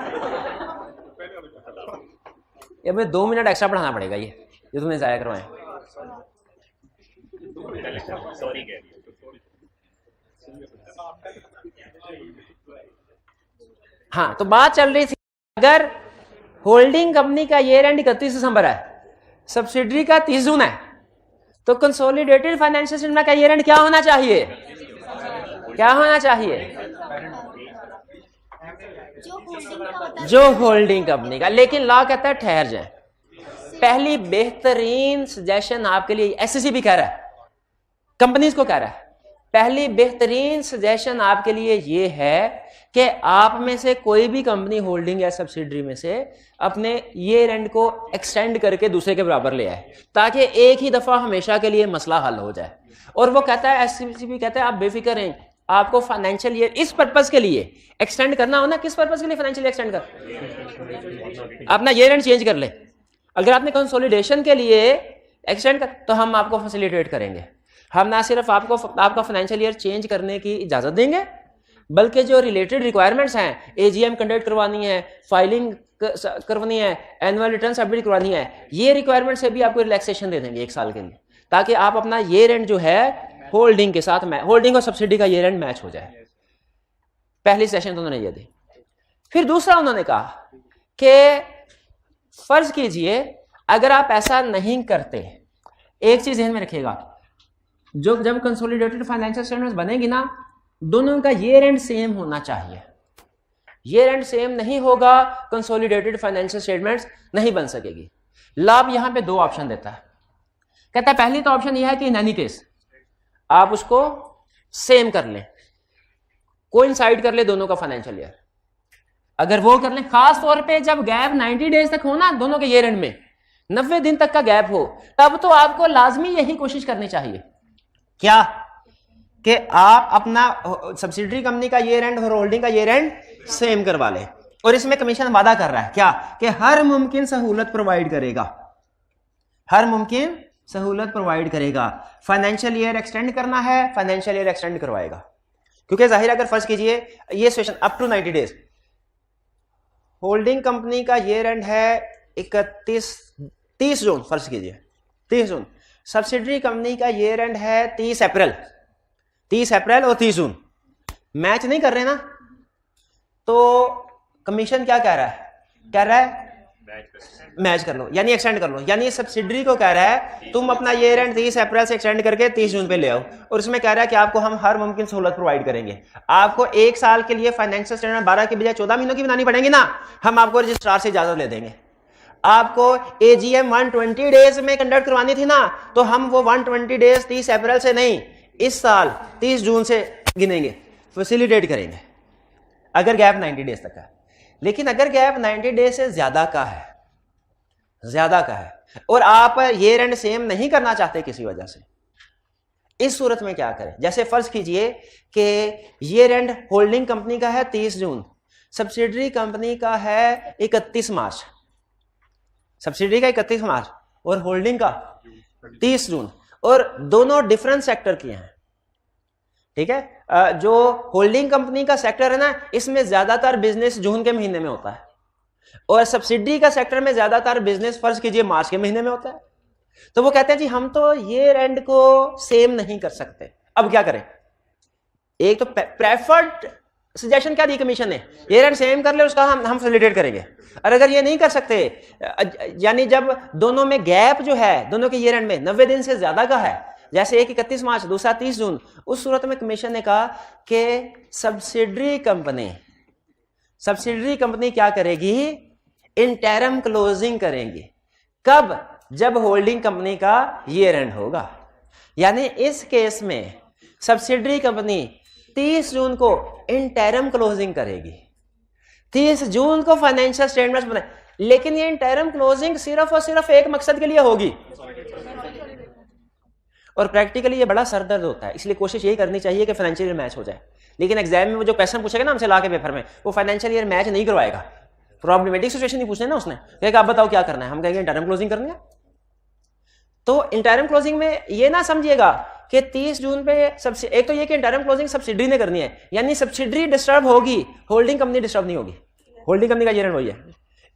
Speaker 1: ये मुझे 2 मिनट एक्स्ट्रा पढ़ाना पड़ेगा ये जो तुमने जाया करवाए। हाँ, तो बात चल रही थी, अगर होल्डिंग कंपनी का ईयर एंड 31 दिसंबर है, सब्सिडरी का 30 जून है, तो कंसोलिडेटेड फाइनेंशियल स्टेटमेंट का ईयर एंड क्या होना चाहिए? क्या होना चाहिए? जो होल्डिंग कंपनी का। लेकिन लॉ कहता है ठहर जाए, पहली बेहतरीन सजेशन आपके लिए, एससीसी भी कह रहा है, कंपनीज को कह रहा है, पहली बेहतरीन सजेशन आपके लिए यह है कि आप में से कोई भी कंपनी होल्डिंग या सब्सिडरी में से अपने ईयर एंड को एक्सटेंड करके दूसरे के बराबर ले आए ताकि एक ही दफा हमेशा के लिए मसला हल हो जाए। और वो कहता है, एससीसी भी कहता है, आप बेफिक्र रहें, आपको फाइनेंशियल ईयर इस पर्पस के लिए एक्सटेंड करना हो ना, किस पर्पस के लिए फाइनेंशियल एक्सटेंड कर, अपना ईयर एंड चेंज कर ले। अगर आपने कंसोलिडेशन के लिए एक्सटेंड कर तो हम आपको फैसिलिटेट करेंगे, हम ना सिर्फ आपको आपका फाइनेंशियल ईयर चेंज करने की इजाजत देंगे बल्कि जो रिलेटेड रिक्वायरमेंट्स हैं, एजीएम कंडक्ट करवानी है, फाइलिंग करवानी है, एनुअल रिटर्न सबमिट करवानी है, ये रिक्वायरमेंट से भी आपको रिलैक्सेशन दे देंगे 1 साल के लिए, ताकि आप अपना ईयर एंड जो है होल्डिंग के साथ, होल्डिंग और सब्सिडी का ईयर एंड मैच हो जाए। पहली सेशन तो उन्होंने ये दी। फिर दूसरा उन्होंने कहा कि फर्ज कीजिए अगर आप ऐसा नहीं करते, एक चीज ध्यान में रखिएगा, जब कंसोलिडेटेड फाइनेंशियल स्टेटमेंट्स बनेगी ना, दोनों का ईयर एंड सेम होना चाहिए। ईयर एंड सेम नहीं होगा, कंसोलिडेटेड फाइनेंशियल स्टेटमेंट्स नहीं बन सकेगी। लाभ यहां पे 2 ऑप्शन देता है, कहता है पहली तो ऑप्शन यह है कि इन एनी केस आप उसको सेम कर लें, कोइंसाइड कर ले दोनों का फाइनेंशियल ईयर। अगर वो कर लें, खास तौर पे जब गैप 90 डेज तक हो ना, दोनों के ईयर एंड में 90 दिन तक का गैप हो, तब तो आपको लाजमी यही कोशिश करनी चाहिए क्या कि आप अपना सब्सिडरी कंपनी का ईयर एंड और होल्डिंग का ईयर एंड सेम करवा लें। और इसमें कमीशन वादा कर रहा है क्या कि हर मुमकिन सहूलत प्रोवाइड करेगा, हर मुमकिन सहूलत प्रोवाइड करेगा। फाइनेंशियल ईयर एक्सटेंड करना है, फाइनेंशियल ईयर एक्सटेंड करवाएगा, क्योंकि जाहिर अगर फर्ज कीजिए ये situation up to 90 days, holding company का ईयर एंड है 30 जून, फर्ज कीजिए 30 जून, सब्सिडरी कंपनी का ईयर एंड है 30 अप्रैल और 30 जून, मैच नहीं कर रहे ना, तो कमीशन क्या कह रहा है? मैच कर लो, यानी एक्सटेंड कर लो। यानी सब्सिडरी को कह रहा है तुम अपना ईयर एंड 30 अप्रैल से एक्सटेंड करके 30 जून पे ले आओ, और उसमें कह रहा है कि आपको हम हर मुमकिन सहूलत प्रोवाइड करेंगे। आपको 1 साल के लिए फाइनेंशियल स्टेटमेंट 12 की बजाय 14 महीनों की बनानी पड़ेंगी ना, हम आपको रजिस्ट्रार से इजाजत ले देंगे। आपको एजीएम 120 डेज में कंडक्ट करवानी थी ना, तो हम वो 120 डेज 30 अप्रैल से नहीं, इस साल 30 जून से गिनेंगे, फैसिलिटेट करेंगे अगर गैप 90 डेज तक है। लेकिन अगर गैप 90 डेज से ज्यादा का है, और आप ईयर एंड सेम नहीं करना चाहते किसी वजह से, इस सूरत में क्या करें? जैसे फर्ज कीजिए कि ईयर एंड होल्डिंग कंपनी का है 30 जून, सब्सिडरी कंपनी का है 31 मार्च, सब्सिडरी का 31 मार्च और होल्डिंग का 30 जून, और दोनों डिफरेंट सेक्टर की हैं, ठीक है। जो होल्डिंग कंपनी का सेक्टर है ना, इसमें ज्यादातर बिजनेस जून के महीने में होता है, और सब्सिडरी का सेक्टर में ज्यादातर बिजनेस फर्ज कीजिए मार्च के महीने में होता है। तो वो कहते हैं जी हम तो ईयर एंड को सेम नहीं कर सकते, अब क्या करें? एक तो प्रेफर्ड सजेशन क्या दी कमीशन ने, ईयर एंड सेम कर ले, उसका हम फैसिलिटेट करेंगे। और अगर ये नहीं कर सकते, यानी जब दोनों में गैप जो है दोनों के ईयर एंड में 90 दिन से ज्यादा का है, जैसे एक 31 मार्च दूसरा 30 जून, उस सूरत में कमीशन ने कहा कि सब्सिडरी कंपनी क्या करेगी? इंटरम क्लोजिंग करेंगी। कब? जब होल्डिंग कंपनी का ईयर एंड होगा। यानी इस केस में सब्सिडरी कंपनी 30 जून को इंटरम क्लोजिंग करेगी, 30 जून को फाइनेंशियल स्टेटमेंट्स बनाए, लेकिन ये इंटरम क्लोजिंग सिर्फ और सिर्फ एक मकसद के लिए होगी, और प्रैक्टिकली ये बड़ा सरदर्द होता है। इसलिए कोशिश यही करनी चाहिए कि फाइनेंशियल ईयर मैच हो जाए। लेकिन एग्जाम में वो जो क्वेश्चन पूछेगा ना हमसे ला के पेपर में, वो फाइनेंशियल ईयर मैच नहीं करवाएगा, प्रॉब्लमेटिक सिचुएशन नहीं पूछने ना उसने, कहेगा आप बताओ क्या करना है, हम कहेंगे इंटरम क्लोजिंग करनी है। तो इंटरम क्लोजिंग में ये ना समझिएगा कि 30 जून पे एक तो ये कि इंटरम क्लोजिंग सब्सिडरी ने करनी है, यानी सब्सिडरी डिस्टर्ब होगी, होल्डिंग कंपनी डिस्टर्ब नहीं होगी। होल्डिंग कंपनी का ईयर एंड वही है।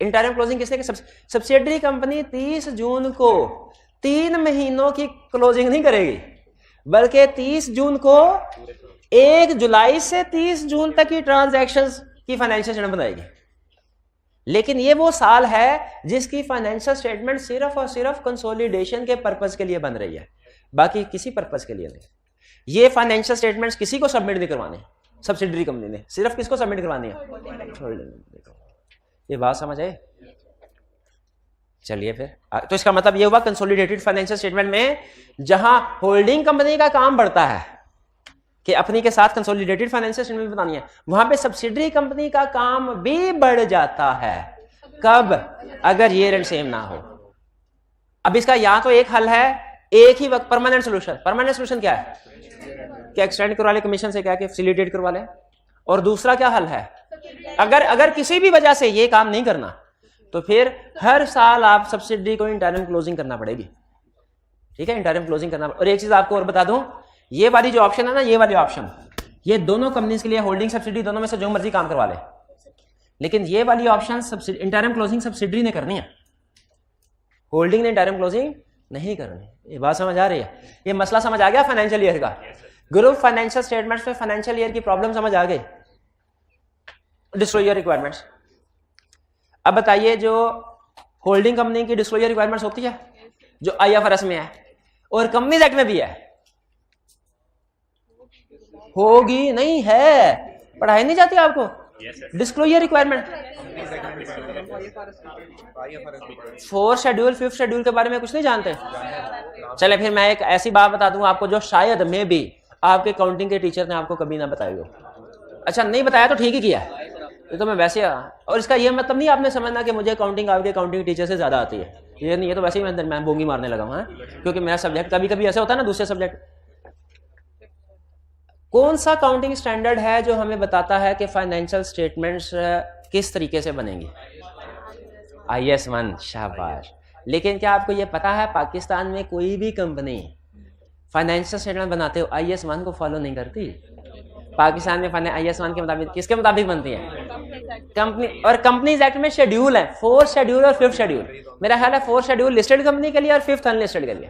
Speaker 1: इंटरम क्लोजिंग किसने? सब्सिडरी कंपनी 30 जून को 3 महीनों की क्लोजिंग नहीं करेगी, बल्कि 30 जून को 1 जुलाई से 30 जून तक की ट्रांजैक्शंस की फाइनेंशियल स्टेटमेंट बनाएगी। लेकिन ये वो साल है जिसकी फाइनेंशियल स्टेटमेंट सिर्फ और सिर्फ कंसोलिडेशन के पर्पस के लिए बन रही है, बाकी किसी पर्पस के लिए नहीं। ये फाइनेंशियल स्टेटमेंट्स किसी को सबमिट नहीं करवाने, सब्सिडरी कंपनी ने सिर्फ किसको सबमिट करवानी है? ये बात समझ आए? चलिए फिर, तो इसका मतलब ये हुआ कंसोलिडेटेड फाइनेंशियल स्टेटमेंट में जहां होल्डिंग कंपनी का काम बढ़ता है कि अपनी के साथ कंसोलिडेटेड फाइनेंशियल स्टेटमेंट बतानी है, वहां पे सब्सिडरी कंपनी का काम भी बढ़ जाता है। कब? अगर ईयर एंड सेम ना हो। अब इसका या तो एक हल है, एक ही वक्त परमानेंट सोल्यूशन। परमानेंट सोल्यूशन क्या है? कि एक्सटेंड करवा ले कमीशन से, क्या कि फैसिलिटेट करवा ले। और दूसरा क्या हल है? अगर किसी भी वजह से ये काम नहीं करना, तो फिर हर साल आप सब्सिडरी को इंटरम क्लोजिंग करना पड़ेगी, ठीक है, इंटरम क्लोजिंग करना। और एक चीज आपको और बता दूं, ये वाली जो ऑप्शन है ना, ये वाली ऑप्शन, ये दोनों कंपनीज के लिए, होल्डिंग सब्सिडी दोनों में से जो मर्जी काम करवा ले, लेकिन ये वाली ऑप्शन इंटरम क्लोजिंग सब्सिडरी ने करनी है, होल्डिंग ने इंटरम क्लोजिंग नहीं करनी। ये बात समझ आ रही है? ये मसला समझ आ गया फाइनेंशियल ईयर का? ग्रुप फाइनेंशियल स्टेटमेंट्स में फाइनेंशियल ईयर की प्रॉब्लम समझ आ गई। डिस्क्लोजर रिक्वायरमेंट्स, अब बताइए जो होल्डिंग कंपनी की डिस्क्लोजर रिक्वायरमेंट्स होती है जो IFRS में है और कंपनीज एक्ट में भी है, होगी नहीं है? पढ़ाई नहीं जाती आपको disclosure requirement? 4 schedule 5th schedule के बारे में कुछ नहीं जानते? चले फिर मैं एक ऐसी बात बता दूं आपको जो शायद में भी आपके काउंटिंग के टीचर ने आपको कभी ना बताई हो। अच्छा नहीं बताया तो ठीक ही किया, ये तो मैं वैसे, और इसका ये मतलब नहीं आपने समझना कि मुझे काउंटिंग आपके काउंटिंग टीचर से ज्यादा आती है, ये नहीं, ये तो वैसे ही मैं बोंगी मारने लगा हूं, क्योंकि मेरा सब्जेक्ट कभी कभी ऐसा होता है ना, दूसरे सब्जेक्ट। कौन सा काउंटिंग स्टैंडर्ड है जो हमें बताता है कि फाइनेंशियल स्टेटमेंट्स किस तरीके से बनेंगी? IAS 1, शाबाश। लेकिन क्या आपको ये पता है पाकिस्तान में कोई भी कंपनी फाइनेंशियल स्टेटमेंट बनाते हो IAS 1 को फॉलो नहीं करती? पाकिस्तान में IAS 1 के मुताबिक किसके मुताबिक बनती है? कंपनी, और कंपनीज एक्ट में शेड्यूल है, 4 शेड्यूल और 5th शेड्यूल। मेरा ख्याल है 4 शेड्यूल लिस्टेड कंपनी के लिए और 5th अनलिस्टेड के लिए।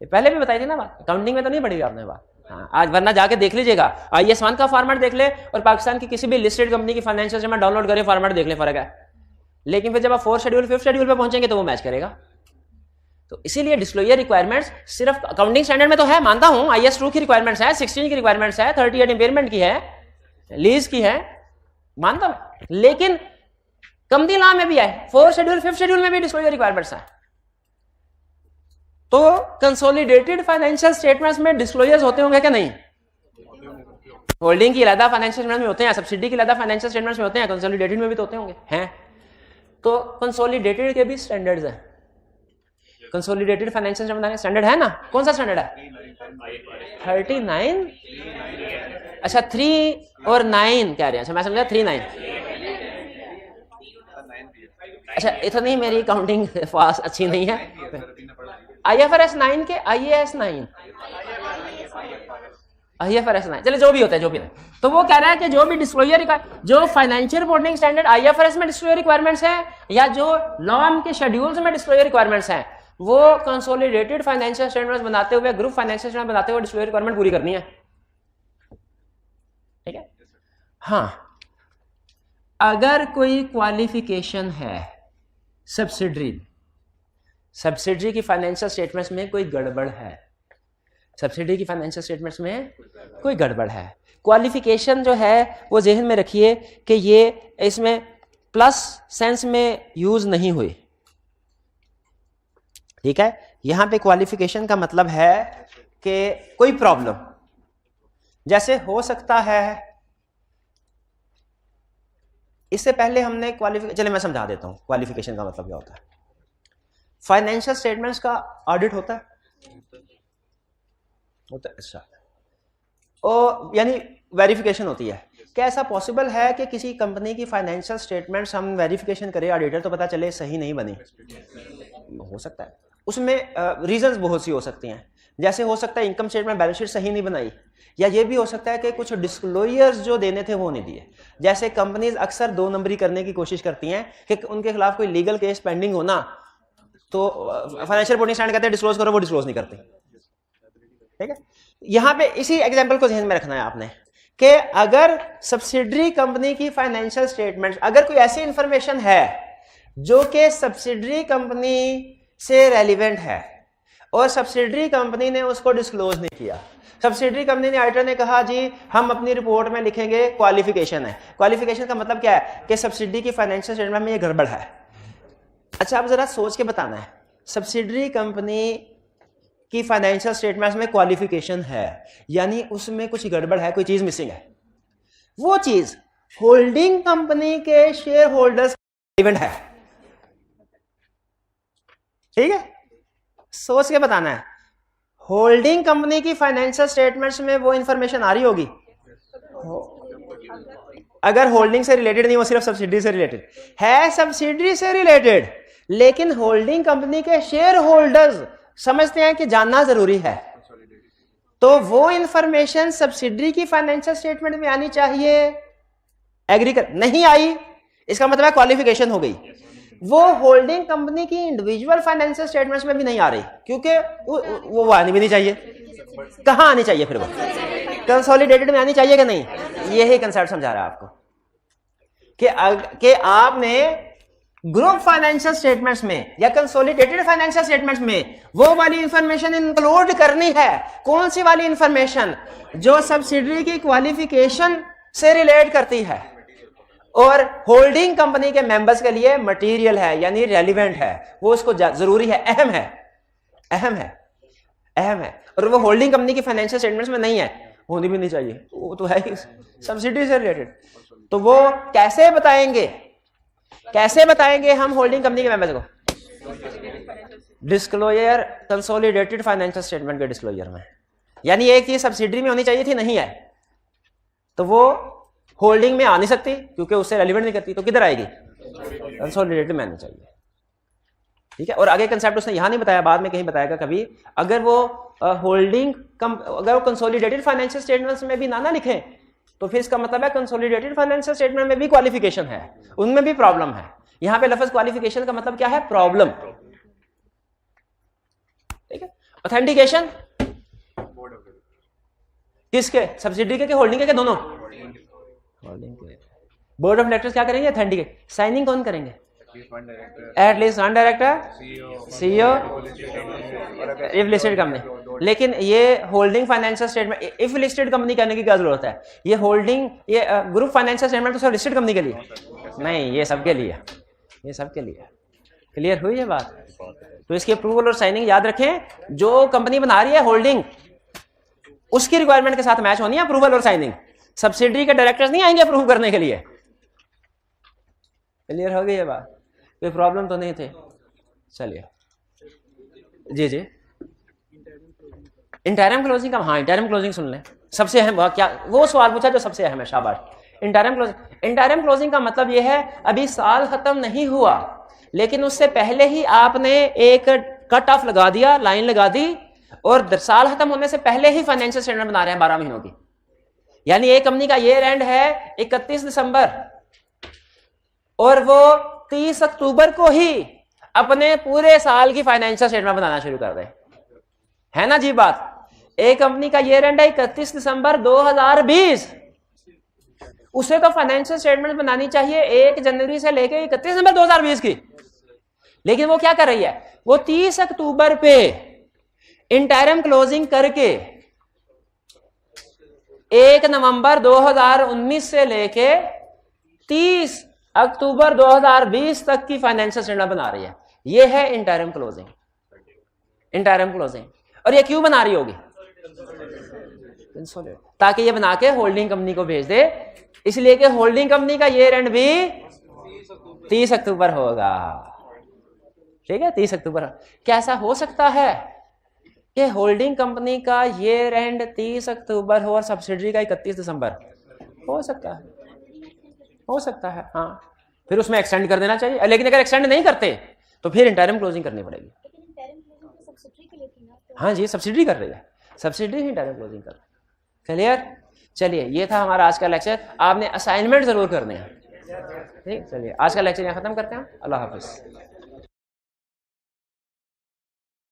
Speaker 1: ये पहले भी बताई थी ना बात, काउंटिंग में तो नहीं पड़ी आपने बात। हाँ, आज वरना जाके देख लीजिएगा, IAS 1 का फॉर्मेट देख ले और पाकिस्तान की किसी भी लिस्टेड कंपनी की फाइनेंशियल स्टेटमेंट डाउनलोड करें, फॉर्मेट देख ले, फर्क है। लेकिन फिर जब आप 4 शेड्यूल 5th शेड्यूल पे पहुंचेंगे तो वो मैच करेगा। तो इसीलिए डिस्क्लोजर रिक्वायरमेंट्स सिर्फ अकाउंटिंग स्टैंडर्ड में तो है, मानता हूं, IAS 2 की रिक्वायरमेंट्स है, 16 की रिक्वायरमेंट्स है, 38 इम्पेयरमेंट की है, लीज की है, मानता हूं, लेकिन कंपनी लॉ में भी है, 4 शेड्यूल 5th शेड्यूल में भी डिस्क्लोजर रिक्वायरमेंट्स है। तो कंसोलिडेटेड फाइनेंशियल स्टेटमेंट्स में डिस्क्लोजर्स होते होंगे क्या? नहीं, होल्डिंग की अलग फाइनेंशियल स्टेटमेंट में होते हैं, सब्सिडी की अलग फाइनेंशियल स्टेटमेंट्स में होते हैं, कंसोलिडेटेड में भी तो होते होंगे, हैं। तो कंसोलिडेटेड के भी स्टैंडर्ड्स हैं। कंसोलिडेटेड फाइनेंशियल स्टैंडर्ड है ना, कौन सा स्टैंडर्ड है? 39। अच्छा 3 और 9 कह रहे हैं, अच्छा मैं समझा 3 9। अच्छा इतनी मेरी काउंटिंग फास्ट अच्छी नहीं है। IFRS 9 के IAS 9, IFRS 9, चले जो भी होता है जो भी नहीं। तो वो कह रहा है कि जो भी डिस्क्लोजर जो फाइनेंशियल रिपोर्टिंग स्टैंडर्ड IFRS में डिस्क्लोजर रिक्वायरमेंट्स हैं या जो लॉ के शेड्यूल्स में डिस्क्लोजर रिक्वायरमेंट्स हैं, वो कंसोलिडेटेड फाइनेंशियल स्टेटमेंट्स बनाते हुए, ग्रुप फाइनेंशियल स्टेटमेंट बनाते हुए डिस्क्लोजर रिक्वायरमेंट पूरी करनी है। ठीक है। हाँ, अगर कोई क्वालिफिकेशन है सब्सिडरी की फाइनेंशियल स्टेटमेंट्स में कोई गड़बड़ है, सब्सिडरी की फाइनेंशियल स्टेटमेंट्स में कोई गड़बड़ है, क्वालिफिकेशन जो है वो ज़हन में रखिए कि ये इसमें प्लस सेंस में यूज नहीं हुई। ठीक है, यहां पे क्वालिफिकेशन का मतलब है कि कोई प्रॉब्लम, जैसे हो सकता है, इससे पहले हमने चलिए मैं समझा देता हूं क्वालिफिकेशन का मतलब क्या होता है। फाइनेंशियल स्टेटमेंट्स का ऑडिट होता है अच्छा, और यानी वेरिफिकेशन होती है। क्या ऐसा पॉसिबल है कि किसी कंपनी की फाइनेंशियल स्टेटमेंट्स हम वेरिफिकेशन करें ऑडिटर तो पता चले सही नहीं बनी? हो सकता है, उसमें रीजंस बहुत सी हो सकती हैं। जैसे हो सकता है इनकम स्टेटमेंट बैलेंस शीट सही नहीं बनाई, या ये भी हो सकता है कि कुछ डिस्क्लोजर्स जो देने थे वो नहीं दिए। जैसे कंपनीज अक्सर 2 नंबरी करने की कोशिश करती हैं कि उनके खिलाफ कोई लीगल केस पेंडिंग हो ना, तो फाइनेंशियल रिपोर्टिंग स्टैंडर्ड कहते हैं डिस्क्लोज करो, वो डिस्क्लोज नहीं करते। ठीक है, यहां पे इसी एग्जांपल को ध्यान में रखना है आपने कि अगर सब्सिडरी कंपनी की फाइनेंशियल स्टेटमेंट्स, अगर कोई ऐसी इंफॉर्मेशन है जो कि सब्सिडरी कंपनी से रेलिवेंट है और सब्सिडरी कंपनी ने उसको डिस्क्लोज नहीं किया, सब्सिडरी कंपनी ने, ऑडिटर ने कहा जी हम अपनी रिपोर्ट में लिखेंगे क्वालिफिकेशन है। क्वालिफिकेशन का मतलब क्या है कि सब्सिडरी की फाइनेंशियल स्टेटमेंट में ये गड़बड़ है। अच्छा, अब जरा सोच के बताना है, सब्सिडरी कंपनी की फाइनेंशियल स्टेटमेंट्स में क्वालिफिकेशन है यानी उसमें कुछ गड़बड़ है, कोई चीज मिसिंग है। वो चीज होल्डिंग कंपनी के शेयर होल्डर्स इवेंट है। ठीक है, सोच के बताना है। होल्डिंग कंपनी की फाइनेंशियल स्टेटमेंट्स में वो इंफॉर्मेशन आ रही होगी अगर होल्डिंग से रिलेटेड नहीं, वो सिर्फ सब्सिडरी से रिलेटेड है, सब्सिडरी से रिलेटेड, लेकिन होल्डिंग कंपनी के शेयर होल्डर्स समझते हैं कि जानना जरूरी है, तो वो इंफॉर्मेशन सब्सिडरी की फाइनेंशियल स्टेटमेंट में आनी चाहिए। एग्री कर नहीं आई, इसका मतलब है क्वालिफिकेशन हो गई। वो होल्डिंग कंपनी की इंडिविजुअल फाइनेंशियल स्टेटमेंट्स में भी नहीं आ रही, क्योंकि वो आनी भी नहीं चाहिए। कहां आनी चाहिए फिर? वो कंसोलिडेटेड में आनी चाहिए कि नहीं? यही कंसेप्ट समझा रहा है आपको कि आपने ग्रुप फाइनेंशियल स्टेटमेंट्स में या कंसोलिडेटेड फाइनेंशियल स्टेटमेंट्स में वो वाली इंफॉर्मेशन इंक्लूड करनी है। कौन सी वाली इंफॉर्मेशन? जो सब्सिडरी की क्वालिफिकेशन से रिलेट करती है और होल्डिंग कंपनी के मेंबर्स के लिए मटेरियल है यानी रेलिवेंट है, वो उसको जरूरी है, अहम है, अहम है, अहम है। और वो होल्डिंग कंपनी की फाइनेंशियल स्टेटमेंट्स में नहीं है, होनी भी नहीं चाहिए, वो तो है ही सब्सिडी से रिलेटेड। तो वो कैसे बताएंगे, कैसे बताएंगे हम होल्डिंग कंपनी के मेंबर्स को? डिस्क्लोजर कंसोलिडेटेड फाइनेंशियल स्टेटमेंट के डिस्क्लोजर में, यानी एक चीज सब्सिडरी में होनी चाहिए थी, नहीं है, तो वो होल्डिंग में आ नहीं सकती क्योंकि उससे रेलिवेंट नहीं करती, तो किधर आएगी? कंसोलिडेटेड में आनी चाहिए। ठीक है, और आगे कंसेप्ट उसने यहां नहीं बताया, बाद में कहीं बताएगा कभी। अगर वो अगर वो कंसोलिडेटेड फाइनेंशियल स्टेटमेंट्स में भी ना लिखें तो फिर इसका मतलब है कंसोलिडेटेड फाइनेंशियल स्टेटमेंट में भी क्वालिफिकेशन है, उनमें भी प्रॉब्लम है। यहां पे लफ्ज क्वालिफिकेशन का मतलब क्या है? प्रॉब्लम। ठीक है, ऑथेंटिकेशन किसके? सब्सिडी के होल्डिंग के दोनों? होल्डिंग के। बोर्ड ऑफ डायरेक्टर्स क्या करेंगे? ऑथेंटिकेट। साइनिंग कौन करेंगे? At least one director, CEO, if listed company. लेकिन ये holding financial statement if listed company कहने की क्या जरूरत है? ये होल्डिंग, ये ग्रुप फाइनेंशियल स्टेटमेंट तो सिर्फ लिस्टेड कंपनी के लिए नहीं, ये सबके लिए, ये सबके लिए। क्लियर हुई है बात? तो इसकी अप्रूवल और साइनिंग याद रखें, जो कंपनी बना रही है होल्डिंग उसकी रिक्वायरमेंट के साथ मैच होनी है अप्रूवल और साइनिंग। सब्सिडरी के डायरेक्टर्स नहीं आएंगे अप्रूव करने के लिए। क्लियर हो गई है बात? कोई प्रॉब्लम तो नहीं थे? चलिए जी जी, इंटरम क्लोजिंग का, हाँ इंटरम क्लोजिंग सुन लें, सबसे अहम क्या वो सवाल पूछा जो सबसे अहम है, शाबाश। इंटरम क्लोजिंग का मतलब यह है अभी साल खत्म नहीं हुआ लेकिन उससे पहले ही आपने एक कट ऑफ लगा दिया, लाइन लगा दी, और साल खत्म होने से पहले ही फाइनेंशियल स्टेटमेंट बना रहे हैं 12 महीनों की। यानी एक कंपनी का ईयर एंड है 31 दिसंबर और वो 30 अक्टूबर को ही अपने पूरे साल की फाइनेंशियल स्टेटमेंट बनाना शुरू कर दे, है ना जी बात। एक कंपनी का ईयर एंड है 31 दिसंबर 2020, उसे तो फाइनेंशियल स्टेटमेंट बनानी चाहिए 1 जनवरी से लेकर 31 दिसंबर 2020 की, लेकिन वो क्या कर रही है, वो 30 अक्टूबर पे इंटरम क्लोजिंग करके 1 नवंबर 2019 से लेके 30 अक्टूबर 2020 तक की फाइनेंशियल स्टेटमेंट बना रही है। ये है इंटरम क्लोजिंग। इंटरम क्लोजिंग, और ये क्यों बना रही होगी, ताकि ये बना के होल्डिंग कंपनी को भेज दे, इसलिए कि होल्डिंग कंपनी का ईयर एंड भी 30 अक्टूबर होगा। ठीक है, 30 अक्टूबर। कैसा हो सकता है कि होल्डिंग कंपनी का ईयर एंड 30 अक्टूबर हो और सब्सिडरी का 31 दिसंबर? हो सकता है, हो सकता है, हाँ। फिर उसमें एक्सटेंड कर देना चाहिए, लेकिन अगर एक्सटेंड नहीं करते तो फिर इंटरम क्लोजिंग करनी पड़ेगी। हाँ जी, सब्सिडी कर रही है, सब्सिडी ही इंटरम क्लोजिंग कर। क्लियर? चलिए, ये था हमारा आज का लेक्चर। आपने असाइनमेंट जरूर करने हैं, ठीक। चलिए, आज का लेक्चर यहाँ खत्म करते हैं। अल्लाह हाफिज।